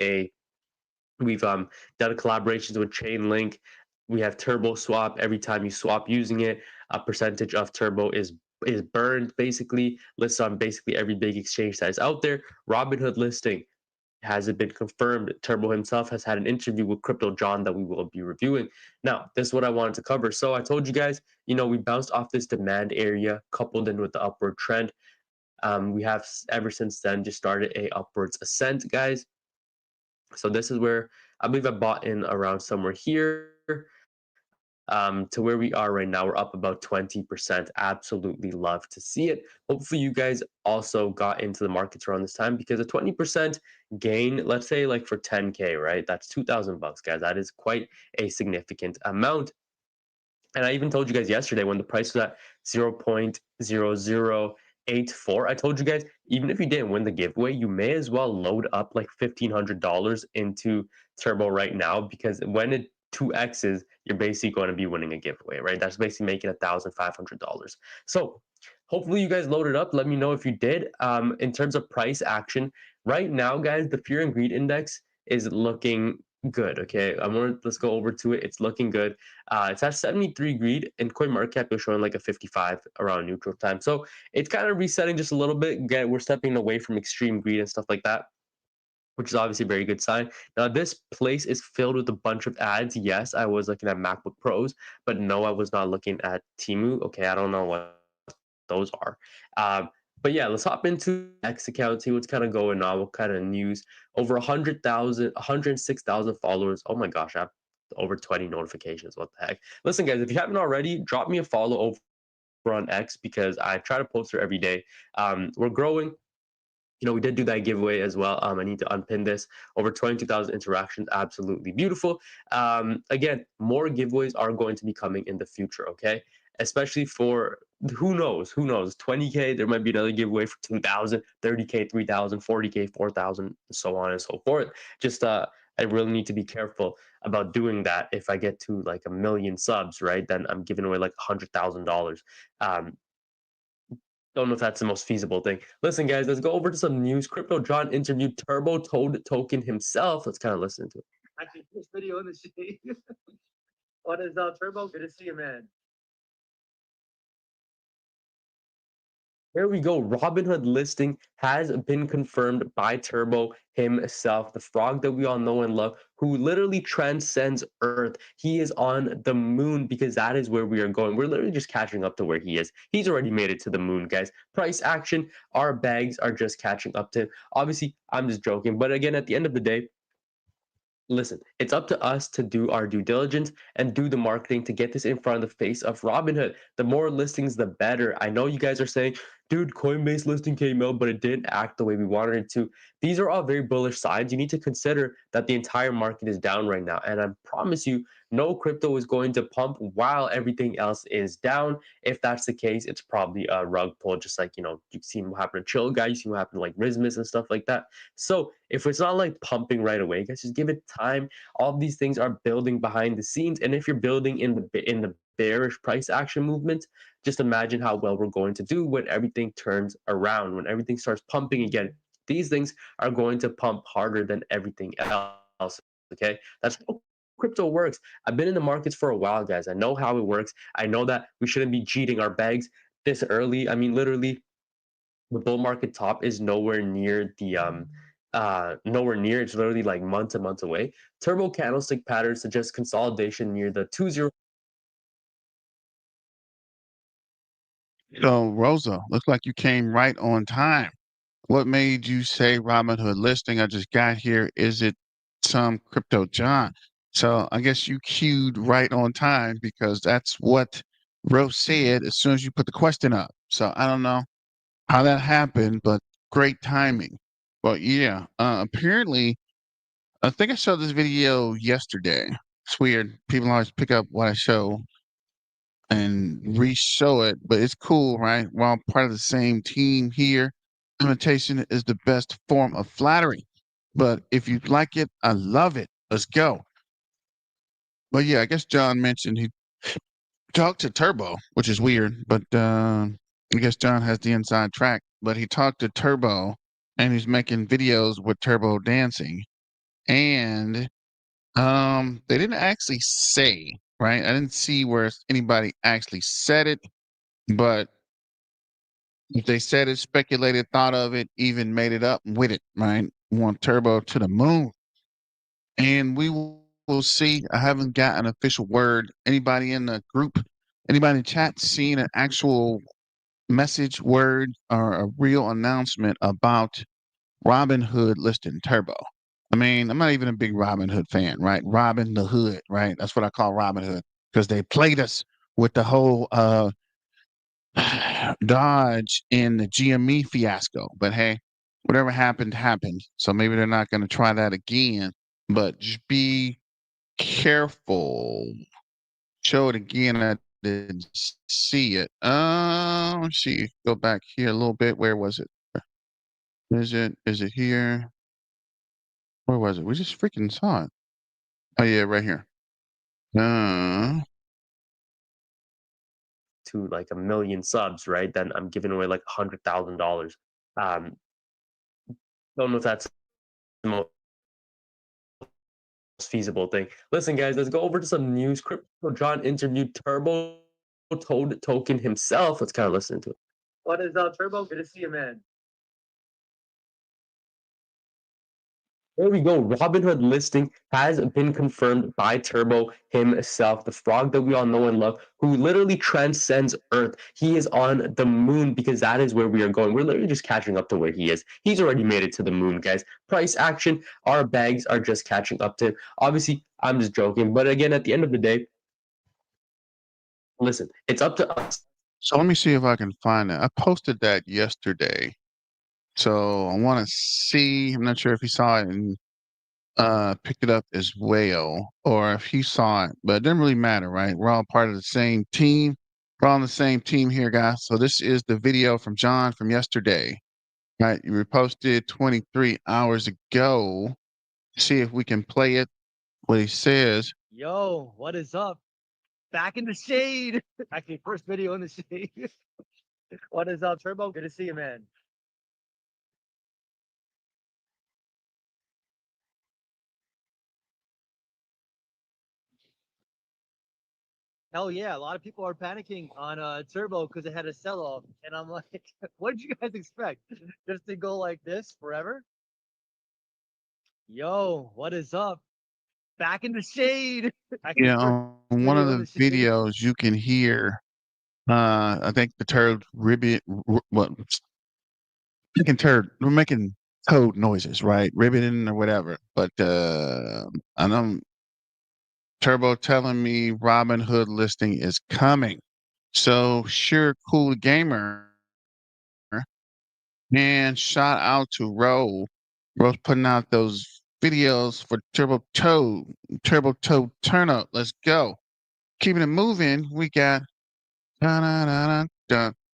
we've done collaborations with Chainlink. We have Turbo Swap. Every time you swap using it, a percentage of Turbo is burned, basically listed on basically every big exchange that is out there. Robinhood listing, has it been confirmed? Turbo himself has had an interview with Crypto John that we will be reviewing. Now, this is what I wanted to cover. So I told you guys, we bounced off this demand area coupled in with the upward trend. We have ever since then just started a upwards ascent, guys. So this is where I believe I bought in around somewhere here. To where we are right now, we're up about 20%. Absolutely love to see it. Hopefully, you guys also got into the markets around this time because a 20% gain, let's say like for 10K, right? That's $2,000, guys. That is quite a significant amount. And I even told you guys yesterday when the price was at 0.0084, I told you guys, even if you didn't win the giveaway, you may as well load up like $1,500 into Turbo right now, because when it 2x's, you're basically going to be winning a giveaway, right? That's basically making $1,500. So hopefully you guys loaded up. Let me know if you did. In terms of price action, right now, guys, the Fear and Greed Index is looking good. Okay, let's go over to it. It's looking good. It's at 73 greed, and CoinMarketCap is showing like a 55 around neutral time. So it's kind of resetting just a little bit. Again, we're stepping away from extreme greed and stuff like that, which is obviously a very good sign. Now, this place is filled with a bunch of ads. Yes, I was looking at MacBook Pros, but no, I was not looking at Temu. Okay, I don't know what those are. But yeah, let's hop into X account, see what's kind of going on, what kind of news. Over 100,000, 106,000 followers. Oh my gosh, I have over 20 notifications. What the heck? Listen, guys, if you haven't already, drop me a follow over on X because I try to post there every day. We're growing. We did do that giveaway as well. I need to unpin this. Over 22,000 interactions. Absolutely beautiful. Again, more giveaways are going to be coming in the future, okay? Especially for, who knows, 20K, there might be another giveaway for 2,000, 30K, 3,000, 40K, 4,000, so on and so forth. Just, I really need to be careful about doing that. If I get to like 1 million subs, right, then I'm giving away like $100,000. Don't know if that's the most feasible thing. Listen, guys, let's go over to some news. Crypto John interviewed Turbo Token himself. Let's kind of listen to it. Actually, this video in the shade. What is Turbo? Good to see you, man. There we go. Robinhood listing has been confirmed by Turbo himself, the frog that we all know and love, who literally transcends Earth. He is on the moon because that is where we are going. We're literally just catching up to where he is. He's already made it to the moon, guys. Price action, our bags are just catching up to him. Obviously, I'm just joking. But again, at the end of the day, listen, it's up to us to do our due diligence and do the marketing to get this in front of the face of Robinhood. The more listings, the better. I know you guys are saying, dude, Coinbase listing came out, but it didn't act the way we wanted it to. These are all very bullish signs. You need to consider that the entire market is down right now. And I promise you, no crypto is going to pump while everything else is down. If that's the case, it's probably a rug pull, just like, you've seen what happened to Chill Guy, you've seen what happened to like Rizmus and stuff like that. So if it's not like pumping right away, guys, just give it time. All these things are building behind the scenes. And if you're building in the bearish price action movement, just imagine how well we're going to do when everything turns around, when everything starts pumping again. These things are going to pump harder than everything else. Okay, that's how crypto works. I've been in the markets for a while, guys. I know how it works. I know that we shouldn't be cheating our bags this early. I mean, literally, the bull market top is nowhere near the nowhere near. It's literally like months and months away. Turbo candlestick pattern suggests consolidation near the 20 So, Rosa, looks like you came right on time. What made you say Robinhood listing? I just got here. Is it some crypto John? So I guess you queued right on time because that's what Rose said as soon as you put the question up. So I don't know how that happened, but great timing. But yeah, apparently, I think I showed this video yesterday. It's weird. People always pick up what I show and re-show it, but it's cool, right? We're all part of the same team here. Imitation is the best form of flattery. But if you like it, I love it. Let's go. But yeah, I guess John mentioned he talked to Turbo, which is weird, but I guess John has the inside track. But he talked to Turbo and he's making videos with Turbo dancing. And they didn't actually say, right? I didn't see where anybody actually said it, but if they said it, speculated, thought of it, even made it up with it, right? Want Turbo to the moon. And we will see. I haven't got an official word. Anybody in the group, anybody in the chat seen an actual message, word, or a real announcement about Robinhood listing Turbo? I mean, I'm not even a big Robinhood fan, right? Robin the Hood, right? That's what I call Robinhood because they played us with the whole Dodge in the GME fiasco. But hey, whatever happened, happened. So maybe they're not going to try that again. But just be careful. Show it again. I didn't see it. Let's see. Go back here a little bit. Where was it? Is it? Is it here? Where was it? We just freaking saw it. Oh yeah, right here. To like 1 million subs, right? Then I'm giving away like $100,000. Don't know if that's the most feasible thing. Listen, guys, let's go over to some news. Crypto John interviewed Turbo Toad Token himself. Let's kind of listen to it. What is Turbo? Good to see you, man. There we go. Robinhood listing has been confirmed by Turbo himself, the frog that we all know and love, who literally transcends Earth. He is on the moon because that is where we are going. We're literally just catching up to where he is. He's already made it to the moon, guys. Price action, our bags are just catching up to him. Obviously, I'm just joking. But again, at the end of the day, listen, it's up to us. So let me see if I can find it. I posted that yesterday. So I want to see. I'm not sure if you saw it and picked it up as well, or if he saw it, but it didn't really matter, right? We're all part of the same team. We're all on the same team here, guys. So this is the video from John from yesterday, right? You reposted 23 hours ago. See if we can play it. What he says. Yo, what is up? Back in the shade. Actually, first video in the shade. What is Turbo? Good to see you, man. Hell yeah, a lot of people are panicking on Turbo because it had a sell-off. And I'm like, what did you guys expect? Just to go like this forever? Yo, what is up? Back in the shade. Actually, Yeah, first on one of video in the the shade. videos you can hear I think the turd ribbit what making turd we're making toad noises, right? Ribbiting or whatever. But I know Turbo telling me Robinhood listing is coming. So sure, cool gamer. And shout out to Ro. Ro's putting out those videos for Turbo Toad Turn Up. Let's go. Keeping it moving, we got my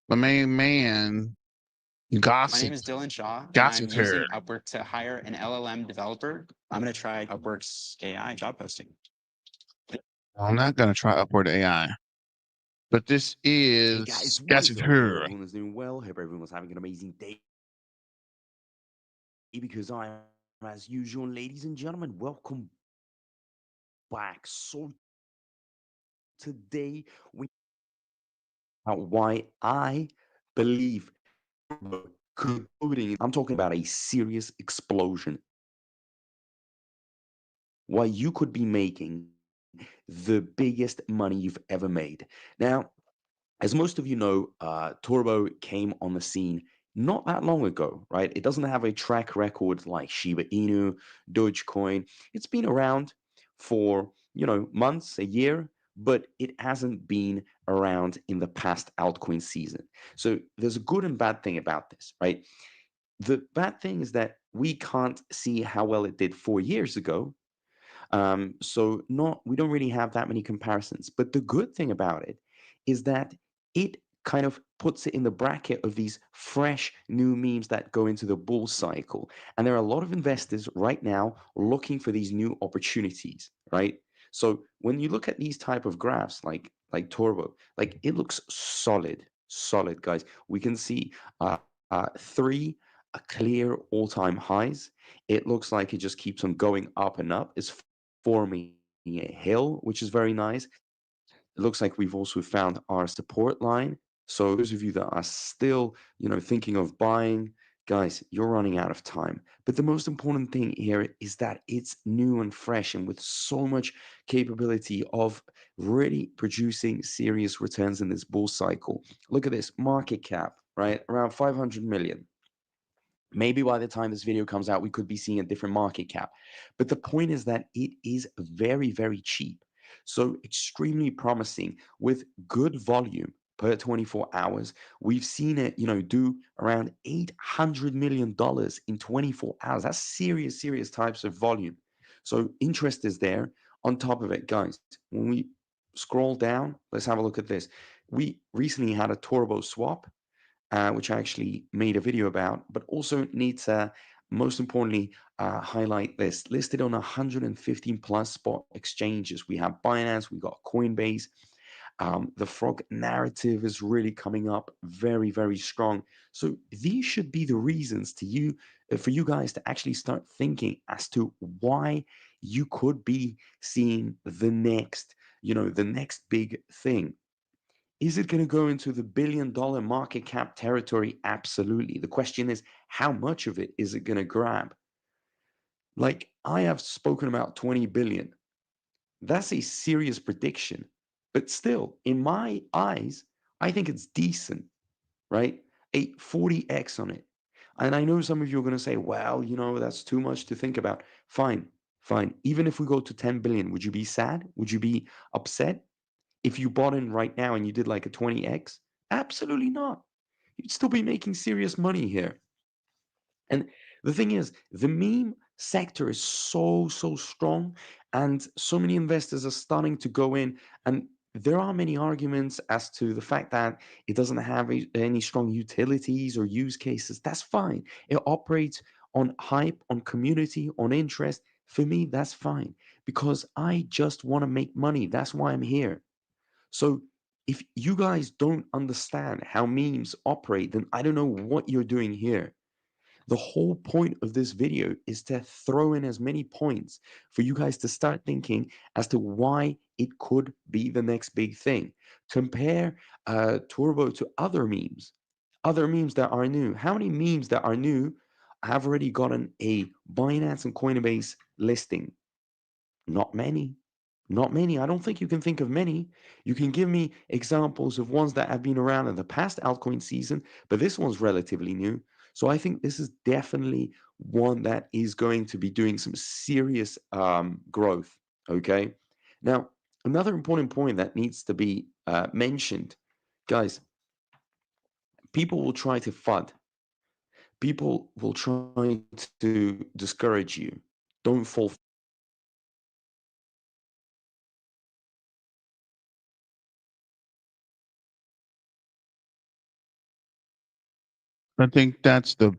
main man, My name is Dylan Shaw, and I'm Gossip using Her. Upwork to hire an LLM developer. I'm going to try Upwork's AI job posting. I'm not gonna try Upward AI, but this Hey is guys, what is Gossip up? Hope Her. everyone is doing well. Hope everyone was having an amazing day. Because I am, as usual, ladies and gentlemen, welcome back. So today we why I believe I'm talking about a serious explosion. Why you could be making the biggest money you've ever made. Now, As most of you know, Turbo came on the scene not that long ago, right? It doesn't have a track record like Shiba Inu, Dogecoin. It's been around for, months, a year, but it hasn't been around in the past altcoin season. So there's a good and bad thing about this, right? The bad thing is that we can't see how well it did 4 years ago. So not we don't really have that many comparisons. But the good thing about it is that it kind of puts it in the bracket of these fresh new memes that go into the bull cycle. And there are a lot of investors right now looking for these new opportunities, right? So when you look at these type of graphs like Turbo, like it looks solid, guys. We can see three clear all-time highs. It looks like it just keeps on going up and up. It's forming a hill, which is very nice. It looks like we've also found our support line. So those of you that are still, thinking of buying, guys, you're running out of time. But the most important thing here is that it's new and fresh and with so much capability of really producing serious returns in this bull cycle. Look at this market cap, right? Around 500 million. Maybe by the time this video comes out, we could be seeing a different market cap. But the point is that it is very, very cheap. So extremely promising with good volume per 24 hours. We've seen it, do around $800 million in 24 hours. That's serious types of volume. So interest is there. On top of it, guys, when we scroll down, let's have a look at this. We recently had a turbo swap, which I actually made a video about, but also need to, most importantly, highlight this. Listed on 115 plus spot exchanges. We have Binance, we got Coinbase. The frog narrative is really coming up very, very strong. So these should be the reasons for you guys to actually start thinking as to why you could be seeing the next big thing. Is it going to go into the billion-dollar market cap territory? Absolutely. The question is, how much of it is it going to grab? Like, I have spoken about 20 billion. That's a serious prediction. But still, in my eyes, I think it's decent, right? A 40x on it. And I know some of you are going to say, well, that's too much to think about. Fine. Even if we go to 10 billion, would you be sad? Would you be upset? If you bought in right now and you did like a 20x, absolutely not. You'd still be making serious money here. And the thing is, the meme sector is so strong, and so many investors are starting to go in. And there are many arguments as to the fact that it doesn't have any strong utilities or use cases. That's fine. It operates on hype, on community, on interest. For me, that's fine because I just want to make money. That's why I'm here. So if you guys don't understand how memes operate, then I don't know what you're doing here. The whole point of this video is to throw in as many points for you guys to start thinking as to why it could be the next big thing. Compare Turbo to other memes that are new. How many memes that are new have already gotten a Binance and Coinbase listing? Not many. Not many. I don't think you can think of many. You can give me examples of ones that have been around in the past altcoin season, but this one's relatively new. So I think this is definitely one that is going to be doing some serious growth. Okay. Now, another important point that needs to be mentioned, guys, people will try to FUD. People will try to discourage you. Don't fall. I think that's the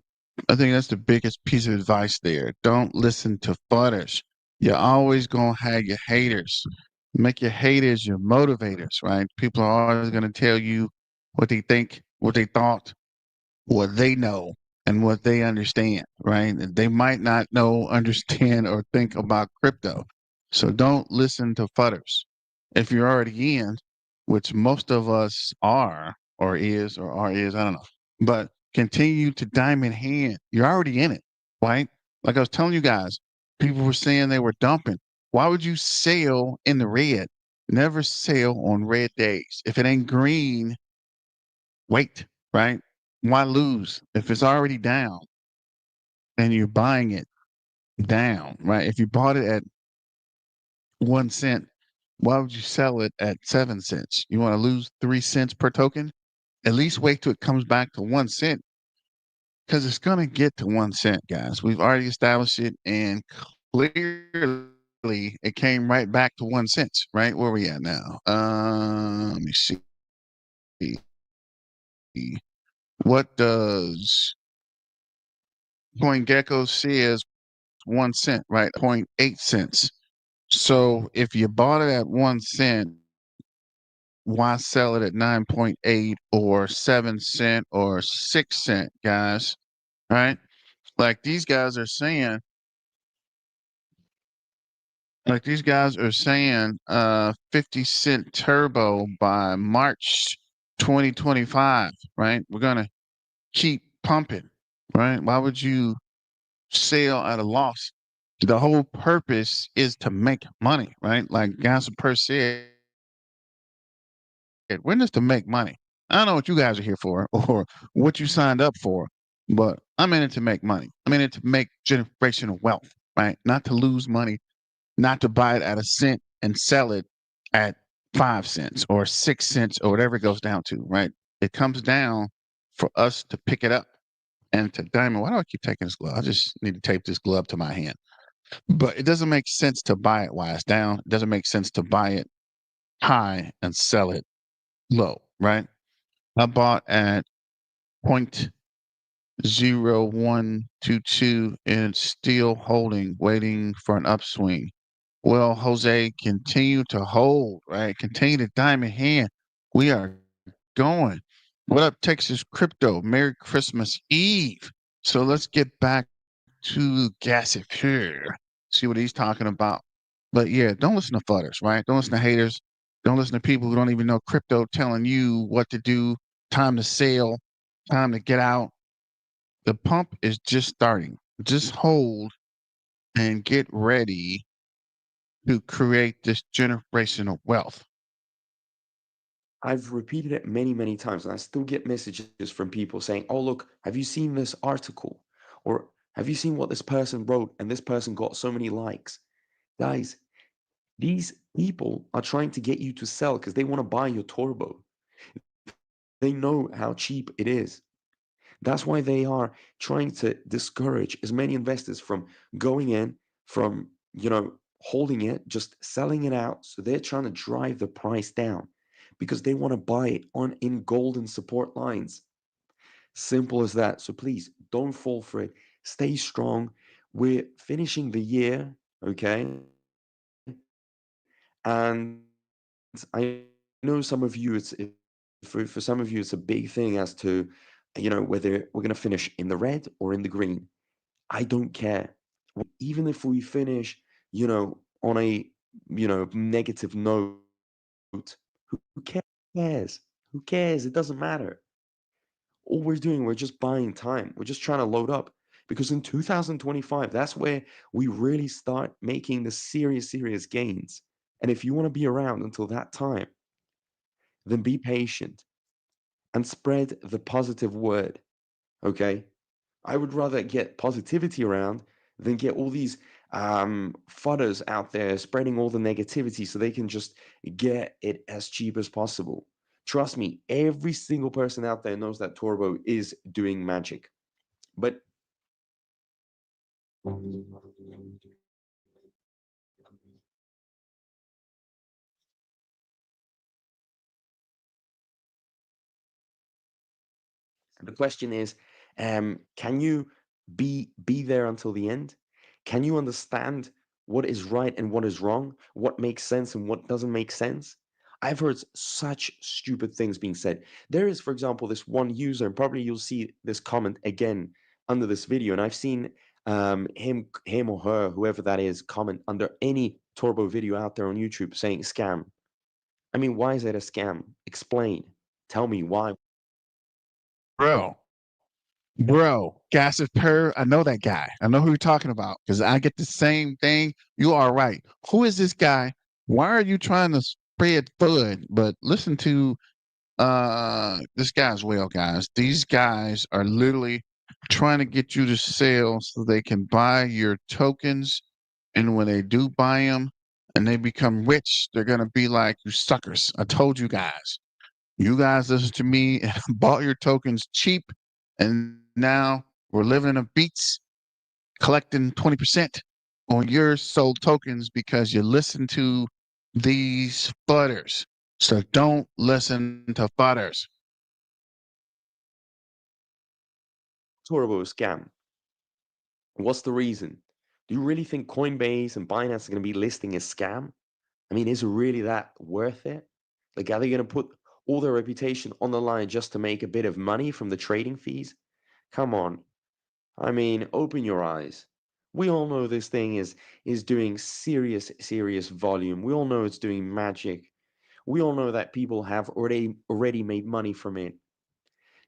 biggest piece of advice there. Don't listen to fudders. You're always gonna have your haters. Make your haters your motivators, right? People are always gonna tell you what they think, what they thought, what they know, and what they understand, right? And they might not know, understand, or think about crypto. So don't listen to fudders. If you're already in, which most of us are, I don't know. But continue to diamond hand. You're already in it, right? Like I was telling you guys, people were saying they were dumping. Why would you sell in the red? Never sell on red days. If it ain't green, wait, right? Why lose if it's already down and you're buying it down, right? If you bought it at 1 cent, why would you sell it at 7 cents? You want to lose 3 cents per token? At least wait till it comes back to 1 cent because it's going to get to 1 cent, guys. We've already established it, and clearly it came right back to 1 cent, right? Where are we at now? Let me see. What does CoinGecko see as 1 cent, right? 0.8 cents. So if you bought it at 1 cent, why sell it at 9.8 or 7 cent or 6 cent, guys? Right? Like these guys are saying, like these guys are saying 50 cent turbo by March 2025, right? We're gonna keep pumping, right? Why would you sell at a loss? The whole purpose is to make money, right? Like Gasper said, we're in this to make money. I don't know what you guys are here for or what you signed up for, but I'm in it to make money. I'm in it to make generational wealth, right? Not to lose money, not to buy it at a cent and sell it at 5 cents or 6 cents or whatever it goes down to, right? It comes down for us to pick it up. And to Diamond, why do I keep taking this glove? I just need to tape this glove to my hand. But it doesn't make sense to buy it while it's down. It doesn't make sense to buy it high and sell it low, right? I bought at 0.0122 and it's still holding, waiting for an upswing. Well, Jose, continue to hold, right? Continue to diamond hand. We are going. What up, Texas Crypto? Merry Christmas Eve. So let's get back to Gassif here. See what he's talking about. But yeah, don't listen to fudders, right? Don't listen to haters. Don't listen to people who don't even know crypto telling you what to do, time to sell, time to get out. The pump is just starting. Just hold and get ready to create this generational wealth. I've repeated it many, many times, and I still get messages from people saying, "Oh, look, have you seen this article? Or have you seen what this person wrote and this person got so many likes?" Guys, these people are trying to get you to sell because they want to buy your turbo. They know how cheap it is. That's why they are trying to discourage as many investors from going in, from, holding it, just selling it out. So they're trying to drive the price down because they want to buy it on in golden support lines. Simple as that. So please don't fall for it. Stay strong. We're finishing the year, okay? And I know some of you, for some of you, it's a big thing as to, whether we're going to finish in the red or in the green. I don't care. Even if we finish, on a, negative note, who cares? Who cares? It doesn't matter. All we're doing, we're just buying time. We're just trying to load up because in 2025, that's where we really start making the serious gains. And if you want to be around until that time, then be patient and spread the positive word. Okay. I would rather get positivity around than get all these fudders out there spreading all the negativity so they can just get it as cheap as possible. Trust me, every single person out there knows that Turbo is doing magic. But the question is, can you be there until the end? Can you understand what is right and what is wrong? What makes sense and what doesn't make sense? I've heard such stupid things being said. There is, for example, this one user, and probably you'll see this comment again under this video, and I've seen him or her, whoever that is, comment under any Turbo video out there on YouTube saying scam. I mean, why is it a scam? Explain. Tell me why. Bro, Gassif Per, I know that guy. I know who you're talking about because I get the same thing. You are right. Who is this guy? Why are you trying to spread FUD? But listen to this guy's well, guys. These guys are literally trying to get you to sell so they can buy your tokens. And when they do buy them and they become rich, they're going to be like, you suckers. I told you guys. You guys listened to me and bought your tokens cheap. And now we're living in a beats, collecting 20% on your sold tokens because you listen to these butters. So don't listen to butters. Turbo scam. What's the reason? Do you really think Coinbase and Binance are going to be listing a scam? I mean, is it really that worth it? Like, are they going to put all their reputation on the line just to make a bit of money from the trading fees? Come on. I mean, open your eyes. We all know this thing is doing serious volume. We all know it's doing magic. We all know that people have already made money from it.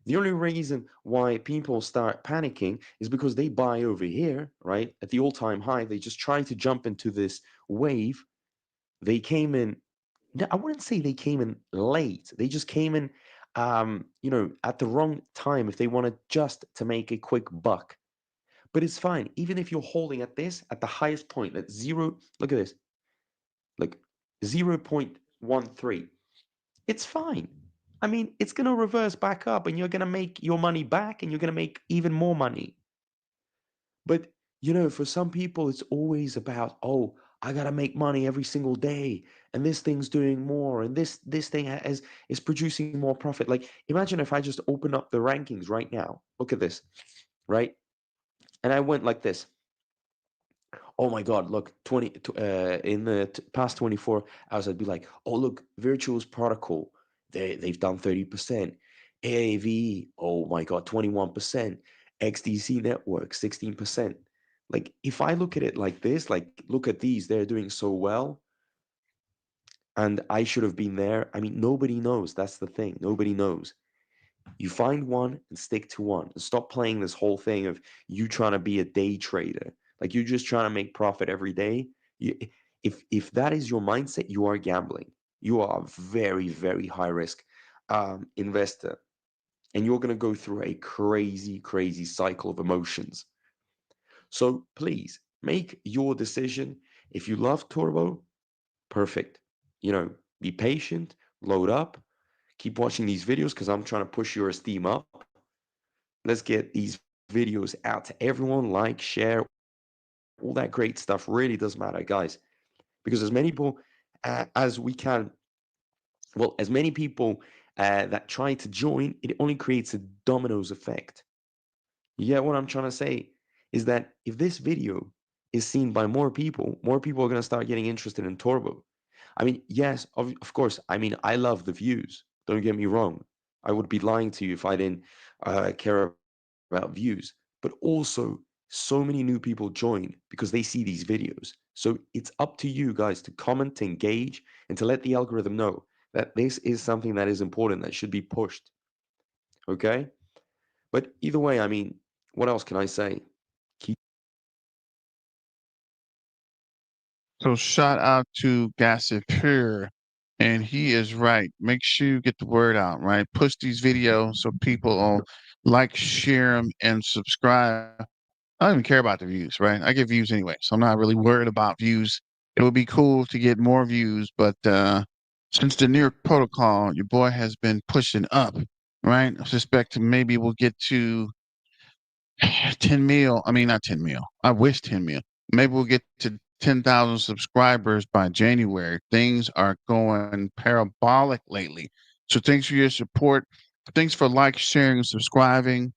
The only reason why people start panicking is because they buy over here, right? At the all-time high, they just try to jump into this wave. They came in, I wouldn't say they came in late. They just came in, at the wrong time if they wanted just to make a quick buck. But it's fine. Even if you're holding at this, at the highest point, at zero, look at this, like 0.13. It's fine. I mean, it's going to reverse back up and you're going to make your money back and you're going to make even more money. But, for some people, it's always about, oh, I got to make money every single day. And this thing's doing more. And this thing is producing more profit. Like, imagine if I just open up the rankings right now. Look at this, right? And I went like this. Oh my God, look, in the past 24 hours, I'd be like, oh, look, Virtual's protocol, they've done 30%. AAV, oh my God, 21%. XDC network, 16%. Like, if I look at it like this, like, look at these, they're doing so well. And I should have been there. I mean, nobody knows. That's the thing. Nobody knows. You find one and stick to one. And stop playing this whole thing of you trying to be a day trader. Like you're just trying to make profit every day. If that is your mindset, you are gambling. You are a very, very high risk investor. And you're going to go through a crazy cycle of emotions. So please make your decision. If you love Turbo, perfect. Be patient, load up, keep watching these videos because I'm trying to push your esteem up. Let's get these videos out to everyone. Like, share, all that great stuff really does matter, guys. Because as many people as we can, well, as many people that try to join, it only creates a dominoes effect. Yeah, what I'm trying to say is that if this video is seen by more people are going to start getting interested in Turbo. I mean, yes, of course. I mean, I love the views. Don't get me wrong. I would be lying to you if I didn't care about views. But also, so many new people join because they see these videos. So it's up to you guys to comment, to engage, and to let the algorithm know that this is something that is important, that should be pushed. Okay? But either way, I mean, what else can I say? So shout out to Gassipur, and he is right. Make sure you get the word out, right? Push these videos so people will like, share them, and subscribe. I don't even care about the views, right? I get views anyway, so I'm not really worried about views. It would be cool to get more views, but since the New York protocol, your boy has been pushing up, right? I suspect maybe we'll get to 10 mil. I mean, not 10 mil. I wish 10 mil. Maybe we'll get to 10,000 subscribers by January. Things are going parabolic lately. So thanks for your support. Thanks for like, sharing, subscribing,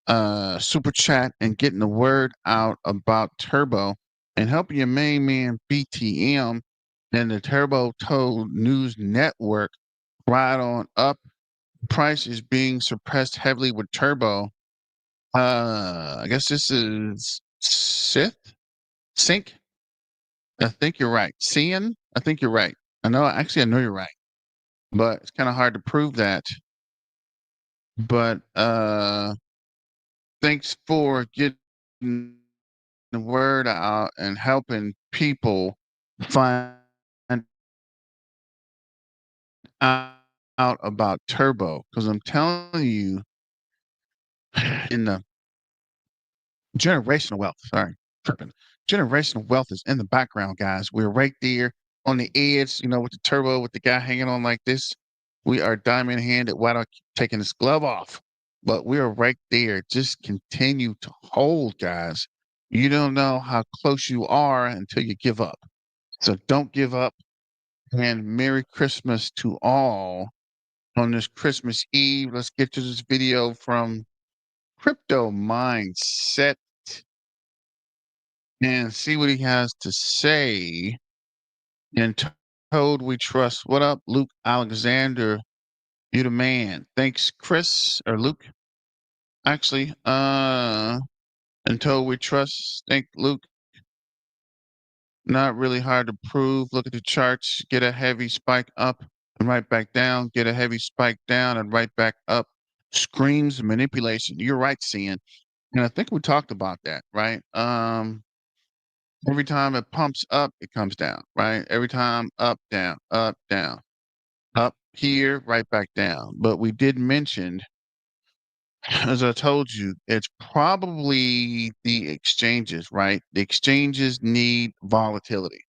super chat, and getting the word out about Turbo and helping your main man BTM and the Turbo Toad News Network ride on up. Price is being suppressed heavily with Turbo. I guess this is Sync. I think you're right. Seeing? I think you're right. I know you're right. But it's kind of hard to prove that. But thanks for getting the word out and helping people find out out about Turbo because I'm telling you, in the generational wealth, sorry, tripping. Generational wealth is in the background, guys. We're right there on the edge, with the Turbo, with the guy hanging on like this. We are diamond handed. Why don't I keep taking this glove off? But we are right there. Just continue to hold, guys. You don't know how close you are until you give up. So don't give up. And Merry Christmas to all on this Christmas Eve. Let's get to this video from Crypto Mindset and see what he has to say. And Toad We Trust. What up, Luke Alexander? You the man. Thanks, Chris or Luke. Actually, and Toad We Trust. Thank Luke. Not really hard to prove. Look at the charts. Get a heavy spike up and right back down. Get a heavy spike down and right back up. Screams manipulation. You're right, Cian. And I think we talked about that, right? Every time it pumps up, it comes down, right? Every time up, down, up here, right back down. But we did mention, as I told you, it's probably the exchanges, right? The exchanges need volatility.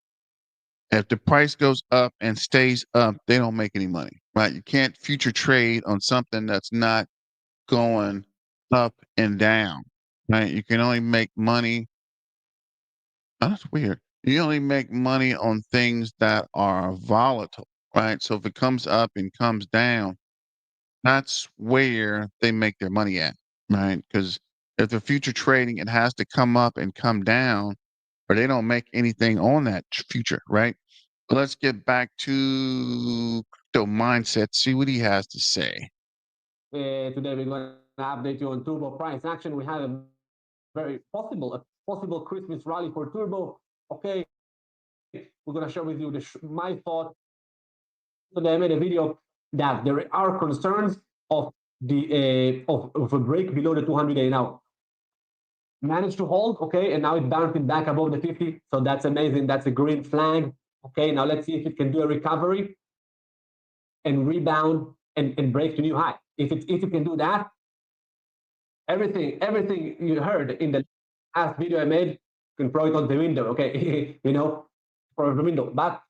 If the price goes up and stays up, they don't make any money, right? You can't future trade on something that's not going up and down, right? You can only make money. Oh, that's weird. You only make money on things that are volatile, right? So if it comes up and comes down, that's where they make their money at, right? Because if they're future trading, it has to come up and come down, or they don't make anything on that future, right? But let's get back to Crypto Mindset, see what he has to say. Today we're going to update you on Turbo price action. We have a very possible Christmas rally for Turbo. Okay, we're going to share with you my thought. Today I made a video that there are concerns of the of a break below the 200-day now. Managed to hold, okay, and now it's bouncing back above the 50, so that's amazing. That's a green flag. Okay, now let's see if it can do a recovery and rebound and break to new high. If it can do that, everything you heard in the last video I made, you can throw it on the window, okay? For the window. But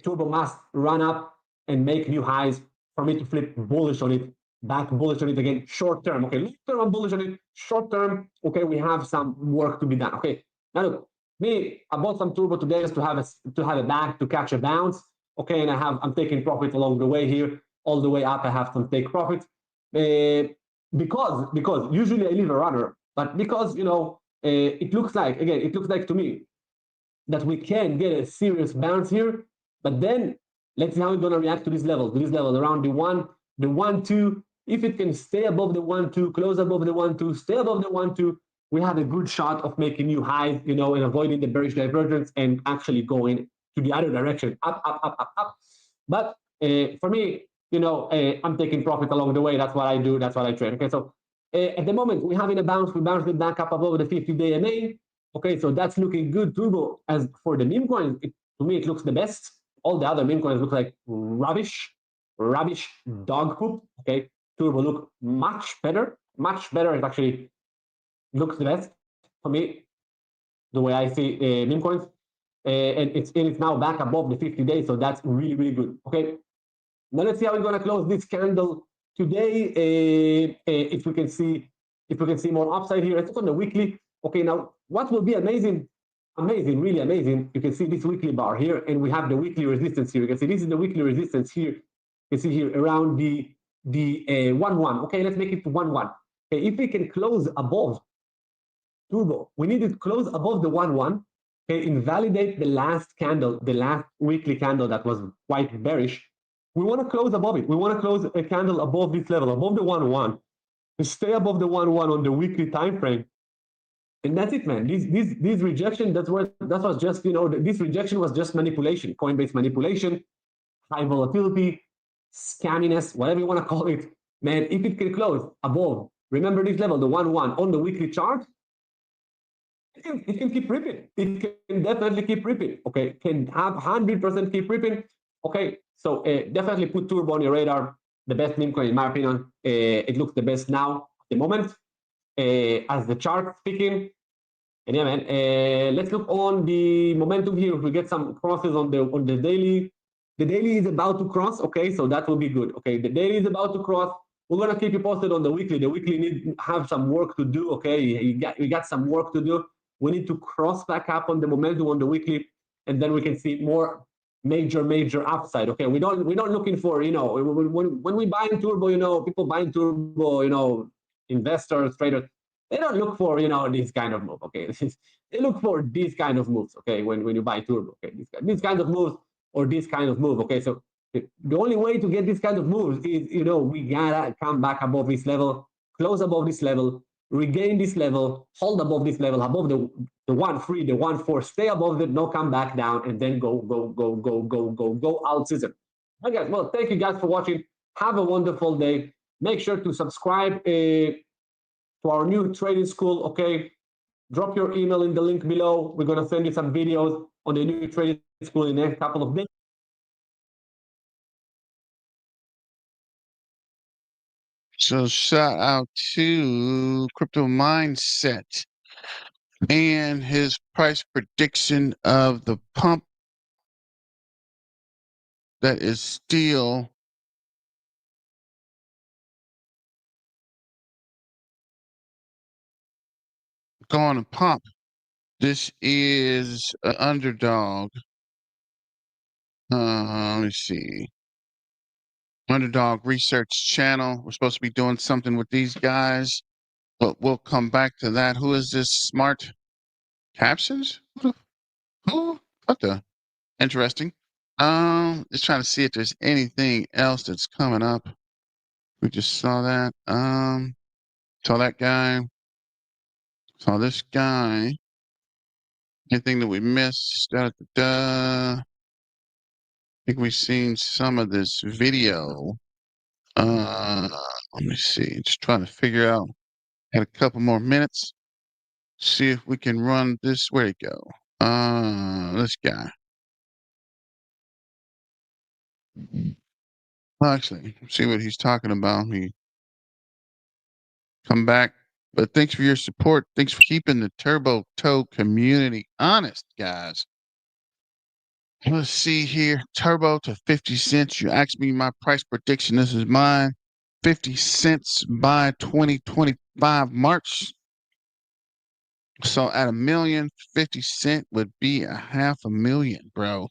Turbo must run up and make new highs for me to flip bullish on it, back bullish on it again, short term. Okay, long term I'm bullish on it, short term, okay, we have some work to be done. Okay, now look, I bought some Turbo today just to have a back to catch a bounce. Okay, and I'm taking profit along the way here, all the way up. I have some take profit because usually I leave a runner, but because it looks like to me that we can get a serious bounce here. But then let's see how it's gonna react to this level around the 1-2. If it can stay above the 1-2, close above the 1-2, stay above the 1-2, we have a good shot of making new highs, and avoiding the bearish divergence and actually going to the other direction, up. But for me, I'm taking profit along the way. That's what I do. That's what I trade. Okay, so at the moment we're having a bounce. We bounced it back up above the 50-day MA. Okay, so that's looking good. Turbo, as for the meme coins, to me it looks the best. All the other meme coins look like rubbish dog poop. Okay, Turbo look much better. It actually looks the best for me, the way I see meme coins. And it's now back above the 50 days, so that's really good. Okay, now let's see how we're gonna close this candle today. If we can see more upside here. Let's look on the weekly. Okay, now what will be amazing, really amazing, you can see this weekly bar here, and we have the weekly resistance here. You can see this is the weekly resistance here. You can see here around the 1-1. Okay, let's make it 1-1. Okay, if we can close above Turbo, we need to close above the 1-1. Okay, invalidate the last weekly candle that was quite bearish. We want to close above it. We want to close a candle above this level, above the 1-1, to stay above the 1-1 on the weekly time frame. And that's it, man. This rejection, that was just, this rejection was just manipulation, Coinbase manipulation, high volatility, scamminess, whatever you want to call it. Man, if it can close above, remember this level, the 1-1 on the weekly chart, it can keep ripping. It can definitely keep ripping. Okay, can have 100% keep ripping. Okay, So definitely put Turbo on your radar. The best meme coin, in my opinion. It looks the best now at the moment, as the chart speaking. And yeah, man, let's look on the momentum here. If we get some crosses on the daily, the daily is about to cross. Okay, so that will be good. Okay, the daily is about to cross. We're gonna keep you posted on the weekly. The weekly need have some work to do. Okay, we got some work to do. We need to cross back up on the momentum on the weekly, and then we can see more major upside. Okay, we're not looking for, when we buy in Turbo, people buying Turbo, investors, traders, they don't look for this kind of move. Okay, they look for these kind of moves. Okay, when you buy Turbo, okay, these kind of moves or this kind of move. Okay, so the only way to get this kind of moves is we gotta come back above this level, close above this level, regain this level, hold above this level, above the 1-3, the 1-4, stay above it, no come back down, and then go out season. Okay, guys, well, thank you guys for watching. Have a wonderful day. Make sure to subscribe to our new trading school. Okay, drop your email in the link below. We're gonna send you some videos on the new trading school in the next couple of days. So shout out to Crypto Mindset and his price prediction of the pump that is still going to pump. This is an underdog. Let me see. Underdog Research Channel. We're supposed to be doing something with these guys, but we'll come back to that. Who is this smart captions? Who? What the? Interesting. Just trying to see if there's anything else that's coming up. We just saw that. Saw that guy. Saw this guy. Anything that we missed? I think we've seen some of this video. Let me see. Just trying to figure out. Had a couple more minutes. See if we can run this. Where'd it go? This guy. Actually, see what he's talking about. He come back. But thanks for your support. Thanks for keeping the Turbo Toe community honest, guys. Let's see here. Turbo to 50 cents. You asked me my price prediction. This is mine. 50 cents by 2025 March. So at 1,000,000, 50 cent would be a 500,000, bro.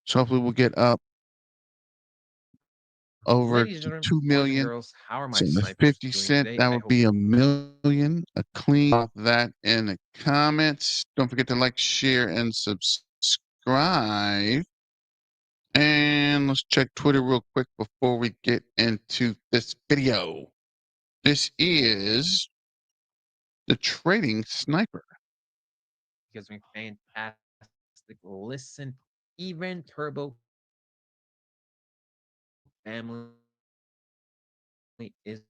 So hopefully we'll get up over Ladies and to gentlemen, 2 boys and million. girls, how are my So the snipers 50 doing cent, today? that I would hope be 1,000,000. A clean off that in the comments. Don't forget to like, share, and subscribe. And let's check Twitter real quick before we get into this video. This is the Trading Sniper. because we fantastic. Listen, even Turbo family is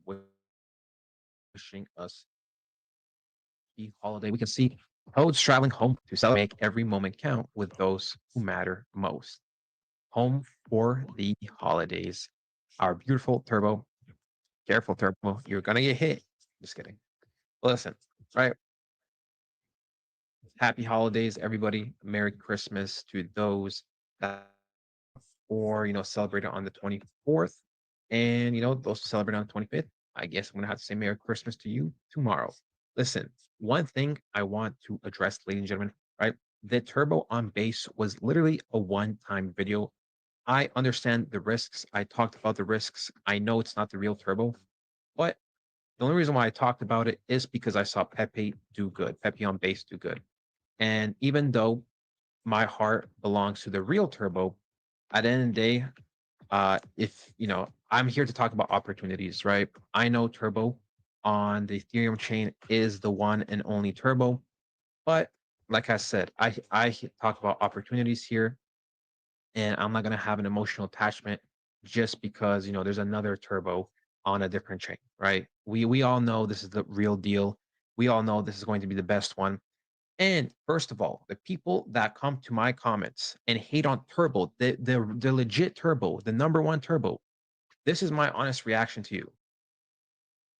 wishing us the holiday. We can see codes traveling home to celebrate, make every moment count with those who matter most. Home for the holidays. Our beautiful Turbo. Careful, Turbo. You're gonna get hit. Just kidding. Listen, right? Happy holidays, everybody. Merry Christmas to those that or celebrate it on the 24th. And those who celebrate on the 25th. I guess I'm gonna have to say Merry Christmas to you tomorrow. Listen, one thing I want to address, ladies and gentlemen, right? The turbo on base was literally a one-time video. I understand the risks. I talked about the risks. I know it's not the real turbo, but the only reason why I talked about it is because I saw Pepe do good, Pepe on base do good. And even though my heart belongs to the real turbo, at the end of the day, if I'm here to talk about opportunities, right? I know turbo on the Ethereum chain is the one and only turbo, but like I said, I talk about opportunities here, and I'm not gonna have an emotional attachment just because there's another turbo on a different chain, right? We all know this is the real deal. We all know this is going to be the best one. And first of all, the people that come to my comments and hate on Turbo, the legit Turbo, the #1 Turbo, this is my honest reaction to you.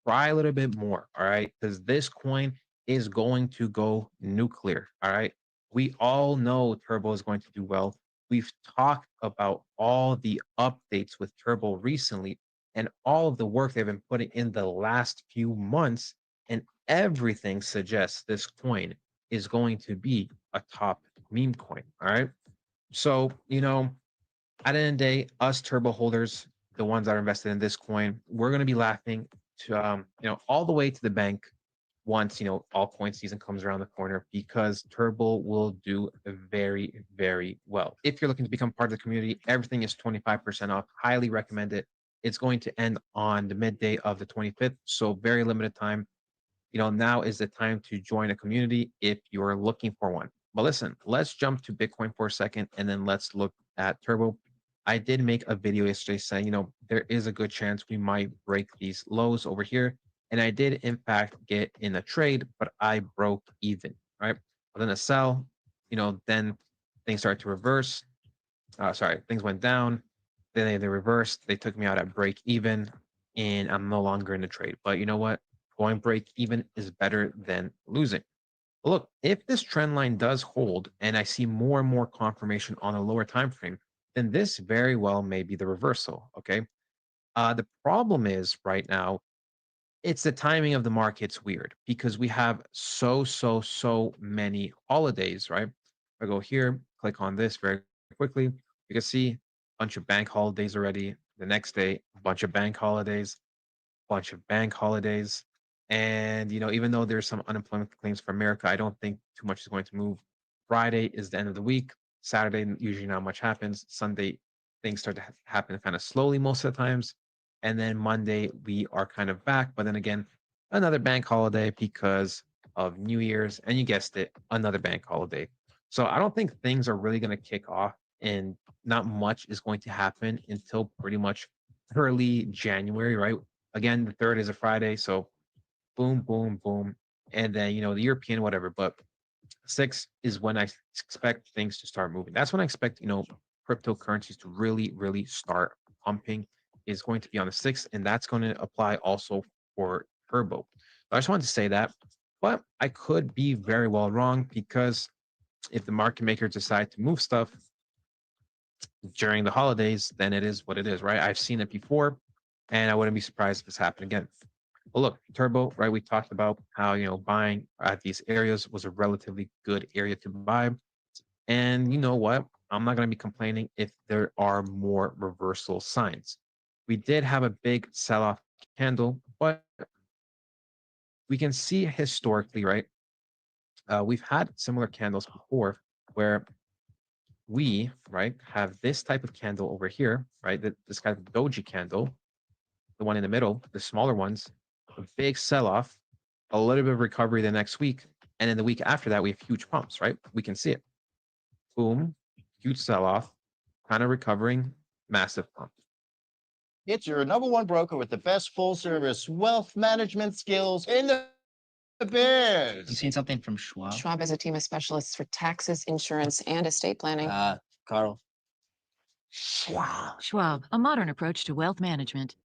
Try a little bit more, all right? Because this coin is going to go nuclear, all right? We all know Turbo is going to do well. We've talked about all the updates with Turbo recently and all of the work they've been putting in the last few months, and everything suggests this coin is going to be a top meme coin, all right? So, at the end of the day, us Turbo holders, the ones that are invested in this coin, we're going to be laughing to all the way to the bank once altcoin season comes around the corner, because Turbo will do very, very well. If you're looking to become part of the community, everything is 25% off. Highly recommend it. It's going to end on the midday of the 25th, so very limited time. Now is the time to join a community if you're looking for one. But listen, let's jump to Bitcoin for a second, and then let's look at Turbo. I did make a video yesterday saying, there is a good chance we might break these lows over here. And I did, in fact, get in a trade, but I broke even, right? But then a sell, then things started to reverse. Things went down. Then they reversed. They took me out at break even, and I'm no longer in the trade. But you know what? Going break even is better than losing. Look, if this trend line does hold and I see more and more confirmation on a lower time frame, then this very well may be the reversal. Okay. The problem is right now, it's the timing of the market's weird because we have so many holidays, right? I go here, click on this very quickly. You can see a bunch of bank holidays already. The next day, a bunch of bank holidays, And even though there's some unemployment claims for America, I don't think too much is going to move. Friday is the end of the week. Saturday, usually not much happens. Sunday, things start to happen kind of slowly most of the times. And then Monday, we are kind of back. But then again, another bank holiday because of New Year's. And you guessed it, another bank holiday. So I don't think things are really going to kick off, and not much is going to happen until pretty much early January, right? Again, the 3rd is a Friday. So boom, boom, boom. And then, the European, whatever. But 6 is when I expect things to start moving. That's when I expect, cryptocurrencies to really, really start pumping, is going to be on the 6th. And that's going to apply also for Turbo. I just wanted to say that. But I could be very well wrong, because if the market makers decide to move stuff during the holidays, then it is what it is, right? I've seen it before, and I wouldn't be surprised if this happened again. Well, look, Turbo, right? We talked about how, buying at these areas was a relatively good area to buy. And you know what? I'm not going to be complaining if there are more reversal signs. We did have a big sell-off candle, but we can see historically, right? We've had similar candles before where we, right, have this type of candle over here, right? This kind of doji candle, the one in the middle, the smaller ones, a big sell-off, a little bit of recovery the next week, and then the week after that, we have huge pumps, right? We can see it. Boom, huge sell-off, kind of recovering, massive pump. It's your #1 broker with the best full-service wealth management skills in the biz. You seen something from Schwab? Schwab has a team of specialists for taxes, insurance, and estate planning. Carl. Schwab, a modern approach to wealth management.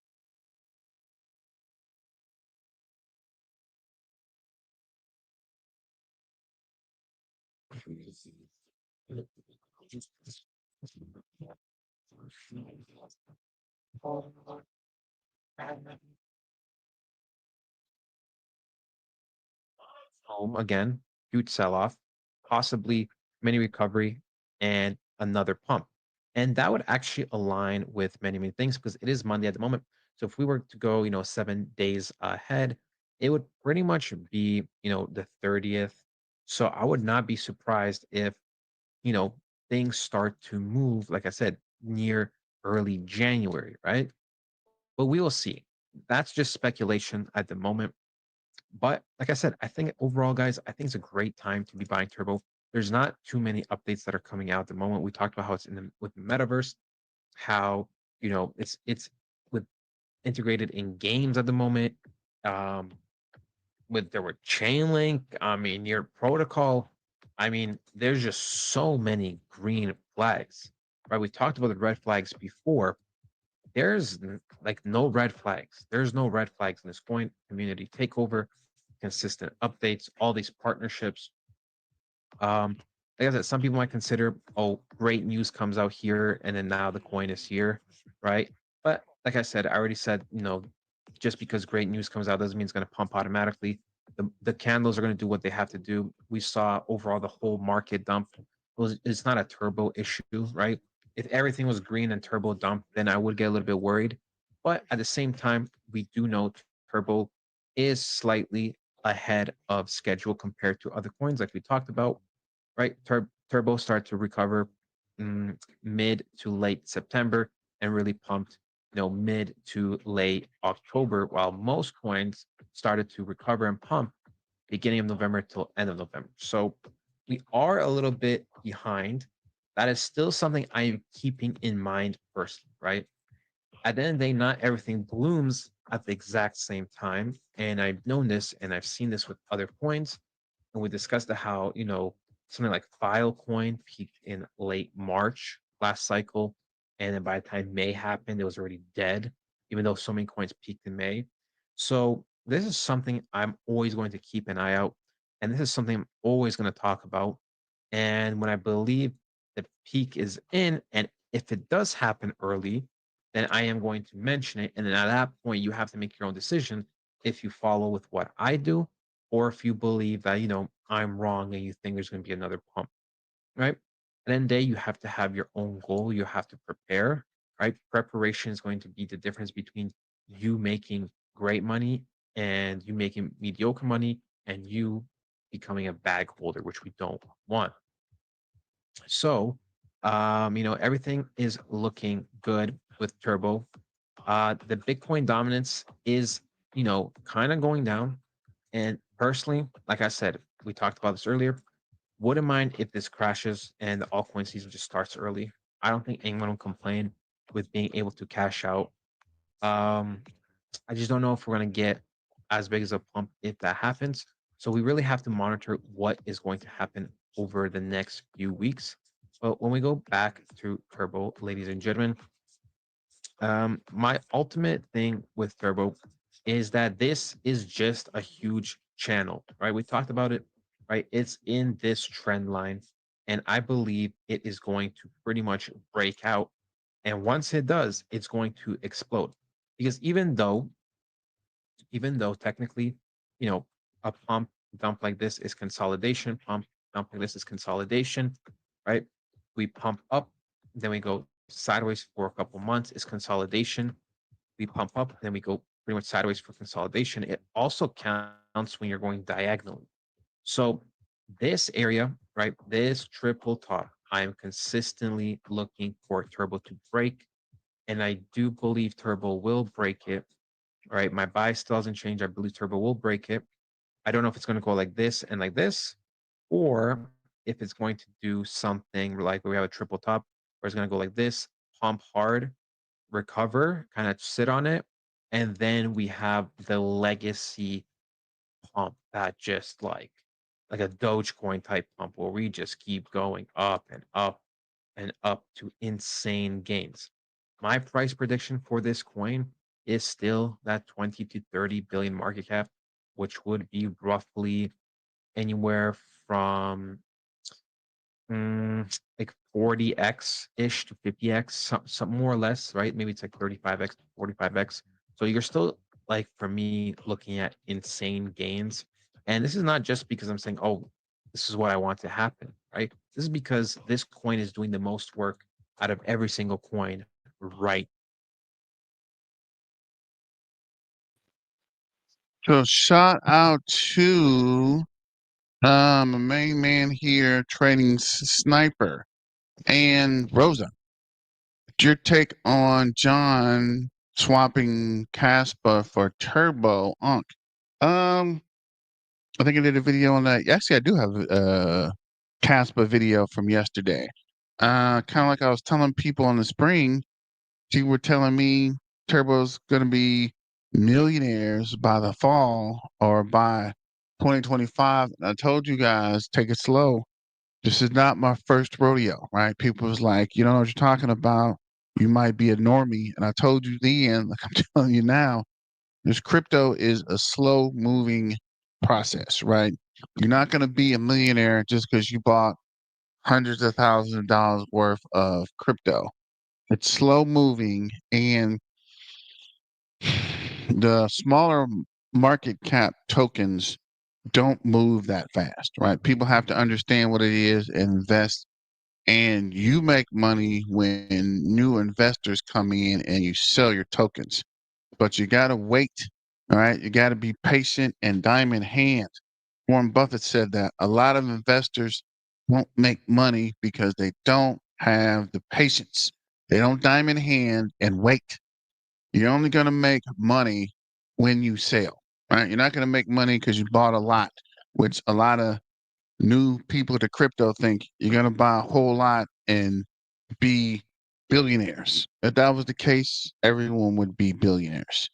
Home again, huge sell-off, possibly mini recovery, and another pump. And that would actually align with many things, because it is Monday at the moment. So if we were to go, 7 days ahead, it would pretty much be, the 30th. So I would not be surprised if, things start to move, like I said, near early January, right? But we will see. That's just speculation at the moment. But like I said, I think overall, guys, I think it's a great time to be buying Turbo. There's not too many updates that are coming out at the moment. We talked about how it's with the metaverse, how it's with integrated in games at the moment. there were Chainlink. I mean, your protocol. I mean, there's just so many green flags, right? We talked about the red flags before. There's like no red flags. There's no red flags in this coin community takeover, consistent updates, all these partnerships. Like I said, some people might consider, oh, great news comes out here, and then now the coin is here, right? But like I said, I already said, just because great news comes out doesn't mean it's going to pump automatically. The candles are going to do what they have to do. We saw overall the whole market dump. It's not a turbo issue, right? If everything was green and turbo dump, then I would get a little bit worried. But at the same time, we do know turbo is slightly ahead of schedule compared to other coins, like we talked about, right? Turbo started to recover mid to late September and really pumped, mid to late October, while most coins started to recover and pump beginning of November till end of November. So we are a little bit behind. That is still something I'm keeping in mind first, right? At the end of the day, not everything blooms at the exact same time. And I've known this and I've seen this with other coins. And we discussed how, something like Filecoin peaked in late March last cycle. And then by the time May happened, it was already dead, even though so many coins peaked in May. So this is something I'm always going to keep an eye out. And this is something I'm always going to talk about. And when I believe the peak is in, and if it does happen early, then I am going to mention it. And then at that point, you have to make your own decision if you follow with what I do, or if you believe that, I'm wrong and you think there's going to be another pump, right? At the end of the day, you have to have your own goal. You have to prepare, right? Preparation is going to be the difference between you making great money and you making mediocre money and you becoming a bag holder, which we don't want. So, everything is looking good with Turbo. The Bitcoin dominance is, kind of going down. And personally, like I said, we talked about this earlier. Wouldn't mind if this crashes and the altcoin season just starts early. I don't think anyone will complain with being able to cash out. Um, I just don't know if we're going to get as big as a pump if that happens. So we really have to monitor what is going to happen over the next few weeks. But when we go back to Turbo, ladies and gentlemen, my ultimate thing with Turbo is that this is just a huge channel, right? We talked about it, right? It's in this trend line, and I believe it is going to pretty much break out. And once it does, it's going to explode. Because even though technically, a pump dump like this is consolidation, pump dump like this is consolidation, right? We pump up, then we go sideways for a couple months is consolidation. We pump up, then we go pretty much sideways for consolidation. It also counts when you're going diagonally. So this area, right, this triple top, I am consistently looking for Turbo to break, and I do believe Turbo will break it. All right, my buy still hasn't changed. I believe Turbo will break it. I don't know if it's going to go like this and like this, or if it's going to do something like we have a triple top, where it's going to go like this, pump hard, recover, kind of sit on it, and then we have the legacy pump that just like a Dogecoin type pump where we just keep going up and up and up to insane gains. My price prediction for this coin is still that 20 to 30 billion market cap, which would be roughly anywhere from like 40x ish to 50x, some more or less, right? Maybe it's like 35x to 45x. So you're still like, for me, looking at insane gains. And this is not just because I'm saying, oh, this is what I want to happen, right? This is because this coin is doing the most work out of every single coin right. So shout out to a main man here trading Sniper and Rosa. Your take on John swapping Kaspa for Turbo Unk? I think I did a video on that. Actually, I do have a Kaspa video from yesterday. Kind of like I was telling people in the spring, you were telling me Turbo's going to be millionaires by the fall or by 2025. And I told you guys, take it slow. This is not my first rodeo, right? People was like, you don't know what you're talking about. You might be a normie. And I told you then, like I'm telling you now, this crypto is a slow moving process, right? You're not going to be a millionaire just because you bought hundreds of thousands of dollars worth of crypto. It's slow moving, and the smaller market cap tokens don't move that fast, right? People have to understand what it is and invest. And you make money when new investors come in and you sell your tokens. But you got to wait, all right? You got to be patient and diamond hands. Warren Buffett said that a lot of investors won't make money because they don't have the patience. They don't diamond hand and wait. You're only going to make money when you sell, right? You're not going to make money because you bought a lot, which a lot of new people to crypto think you're going to buy a whole lot and be billionaires. If that was the case, everyone would be billionaires.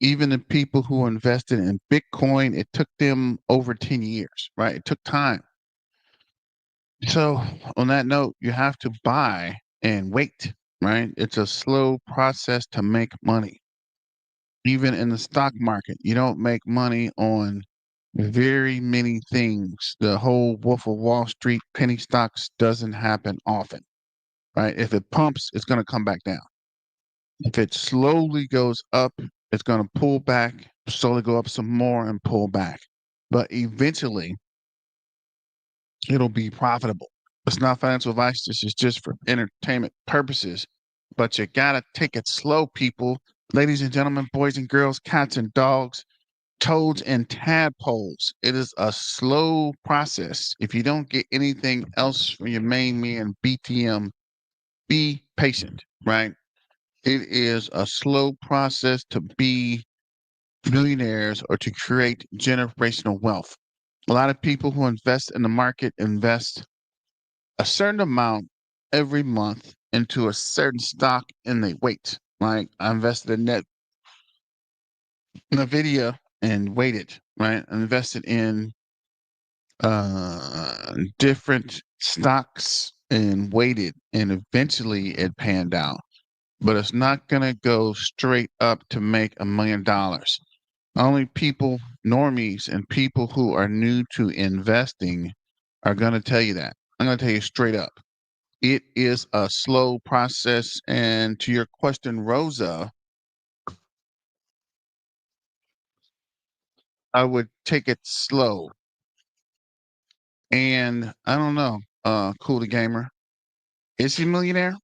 Even the people who invested in Bitcoin, it took them over 10 years, right? It took time. So, on that note, you have to buy and wait, right? It's a slow process to make money. Even in the stock market, you don't make money on very many things. The whole Wolf of Wall Street penny stocks doesn't happen often, right? If it pumps, it's going to come back down. If it slowly goes up, it's going to pull back, slowly go up some more and pull back. But eventually, it'll be profitable. It's not financial advice. This is just for entertainment purposes. But you got to take it slow, people. Ladies and gentlemen, boys and girls, cats and dogs, toads and tadpoles. It is a slow process. If you don't get anything else from your main man, BTM, be patient, right? It is a slow process to be millionaires or to create generational wealth. A lot of people who invest in the market invest a certain amount every month into a certain stock and they wait. Like I invested in NVIDIA and waited, right? I invested in different stocks and waited, and eventually it panned out. But it's not going to go straight up to make $1 million. Only people, normies, and people who are new to investing are going to tell you that. I'm going to tell you straight up. It is a slow process. And to your question, Rosa, I would take it slow. And I don't know, Cool the Gamer. Is he a millionaire?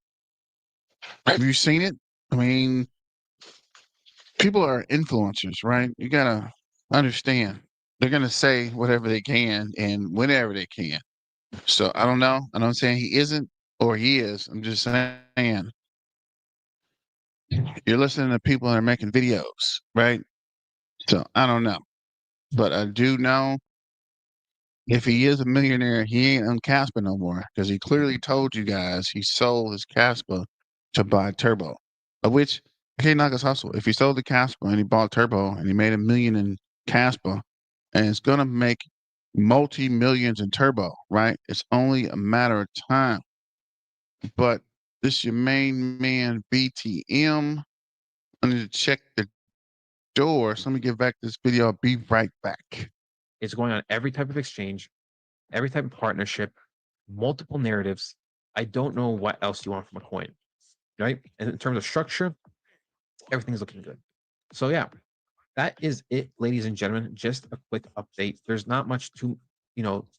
Have you seen it? I mean, people are influencers, right? You gotta understand. They're gonna say whatever they can and whenever they can. So I don't know. I don't saying he isn't or he is. I'm just saying you're listening to people that are making videos, right? So I don't know. But I do know if he is a millionaire, he ain't on Kaspa no more because he clearly told you guys he sold his Kaspa to buy Turbo, of which okay, not his hustle. If he sold the Kaspa and he bought Turbo and he made $1 million in Kaspa, and it's gonna make multi millions in Turbo, right? It's only a matter of time. But this your main man BTM. I need to check the door. So let me get back to this video. I'll be right back. It's going on every type of exchange, every type of partnership, multiple narratives. I don't know what else you want from a coin, right? And in terms of structure, everything's looking good. So yeah, that is it, ladies and gentlemen. Just a quick update. There's not much too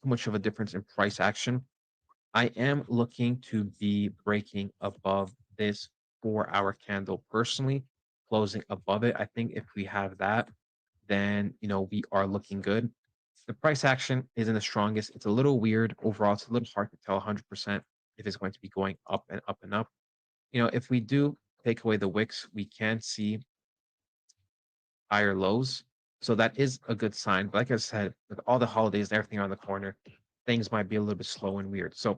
much of a difference in price action. I am looking to be breaking above this 4-hour candle personally, closing above it. I think if we have that, then we are looking good. The price action isn't the strongest. It's a little weird overall. It's a little hard to tell 100% if it's going to be going up and up and up. If we do take away the wicks, we can see higher lows. So that is a good sign. But like I said, with all the holidays and everything around the corner, things might be a little bit slow and weird. So,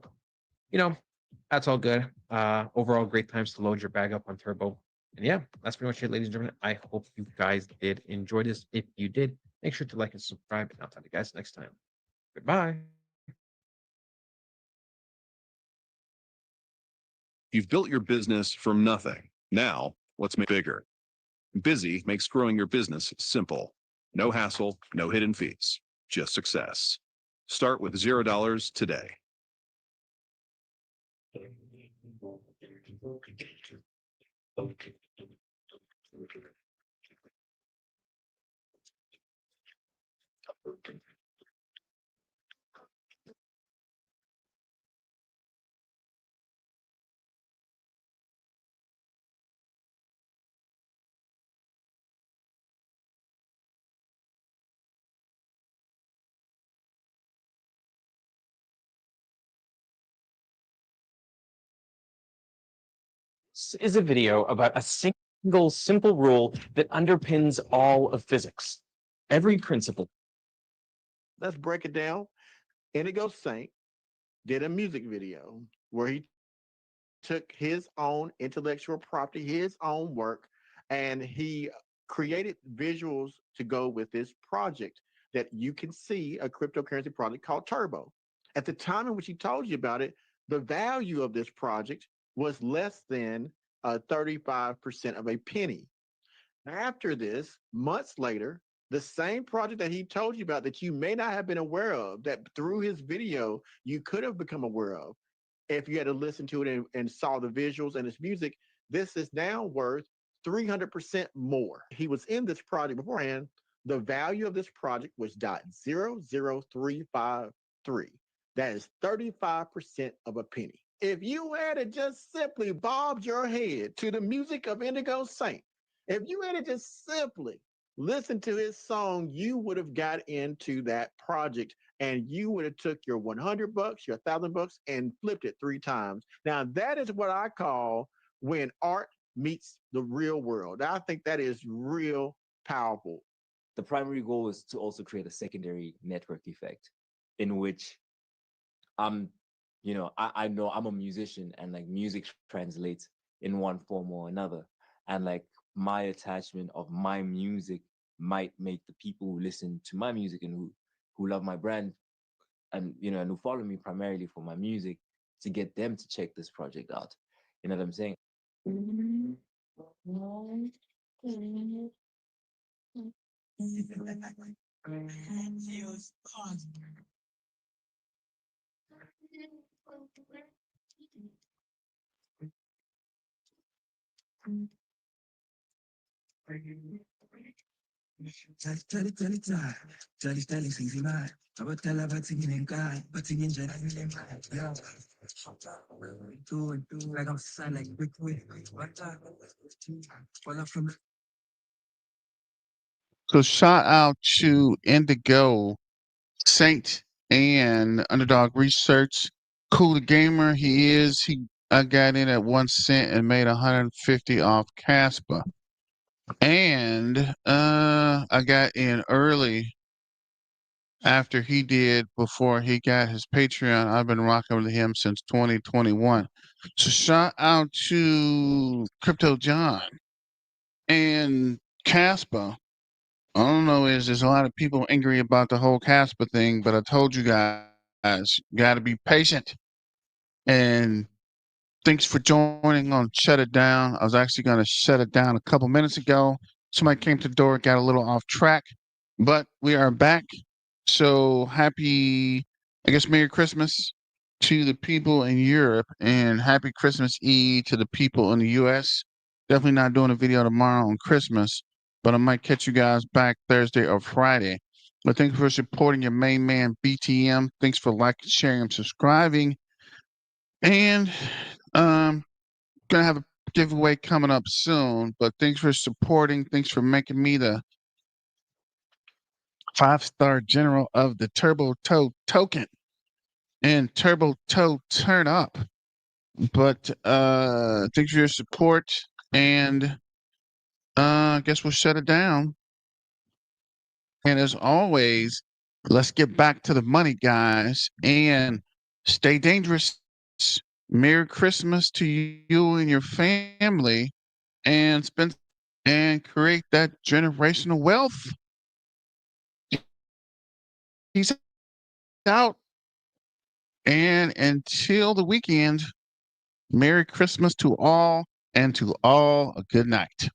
that's all good. Overall, great times to load your bag up on Turbo. And yeah, that's pretty much it, ladies and gentlemen. I hope you guys did enjoy this. If you did, make sure to like and subscribe. And I'll talk to you guys next time. Goodbye. You've built your business from nothing. Now, let's make it bigger. Busy makes growing your business simple. No hassle, no hidden fees, just success. Start with $0 today. This is a video about a single simple rule that underpins all of physics. Every principle. Let's break it down. Indigo Saint did a music video where he took his own intellectual property, his own work, and he created visuals to go with this project that you can see, a cryptocurrency project called Turbo. At the time in which he told you about it, the value of this project was less than 35% of a penny. After this, months later, the same project that he told you about that you may not have been aware of, that through his video you could have become aware of if you had to listen to it and saw the visuals and his music, this is now worth 300% more. He was in this project beforehand. The value of this project was .00353. That is 35% of a penny. If you had to just simply bobbed your head to the music of Indigo Saint, if you had to just simply listen to his song, you would have got into that project and you would have took your $100, your $1,000 and flipped it 3 times. Now that is what I call when art meets the real world. I think that is real powerful. The primary goal is to also create a secondary network effect in which I know I'm a musician and like music translates in one form or another. And like my attachment of my music might make the people who listen to my music and who love my brand and and who follow me primarily for my music to get them to check this project out. You know what I'm saying? So shout out to Indigo Saint and Underdog Research. Cool the gamer he is. I got in at 1 cent and made 150 off Kaspa. And I got in early after he did before he got his Patreon. I've been rocking with him since 2021. So shout out to Crypto John and Kaspa. I don't know, there's a lot of people angry about the whole Kaspa thing, but I told you guys, got to be patient. And thanks for joining on Shut It Down. I was actually going to shut it down a couple minutes ago. Somebody came to the door, got a little off track, but we are back. So happy, I guess, Merry Christmas to the people in Europe and happy Christmas Eve to the people in the US. Definitely not doing a video tomorrow on Christmas, but I might catch you guys back Thursday or Friday. But thanks for supporting your main man, BTM. Thanks for liking, sharing, and subscribing. And gonna have a giveaway coming up soon. But thanks for supporting. Thanks for making me the 5-star general of the Turbo Toe token. And Turbo Toe turn up. But thanks for your support. And I guess we'll shut it down. And as always, let's get back to the money, guys, and stay dangerous. Merry Christmas to you and your family. and spend and create that generational wealth. Peace out. And until the weekend, Merry Christmas to all, and to all a good night.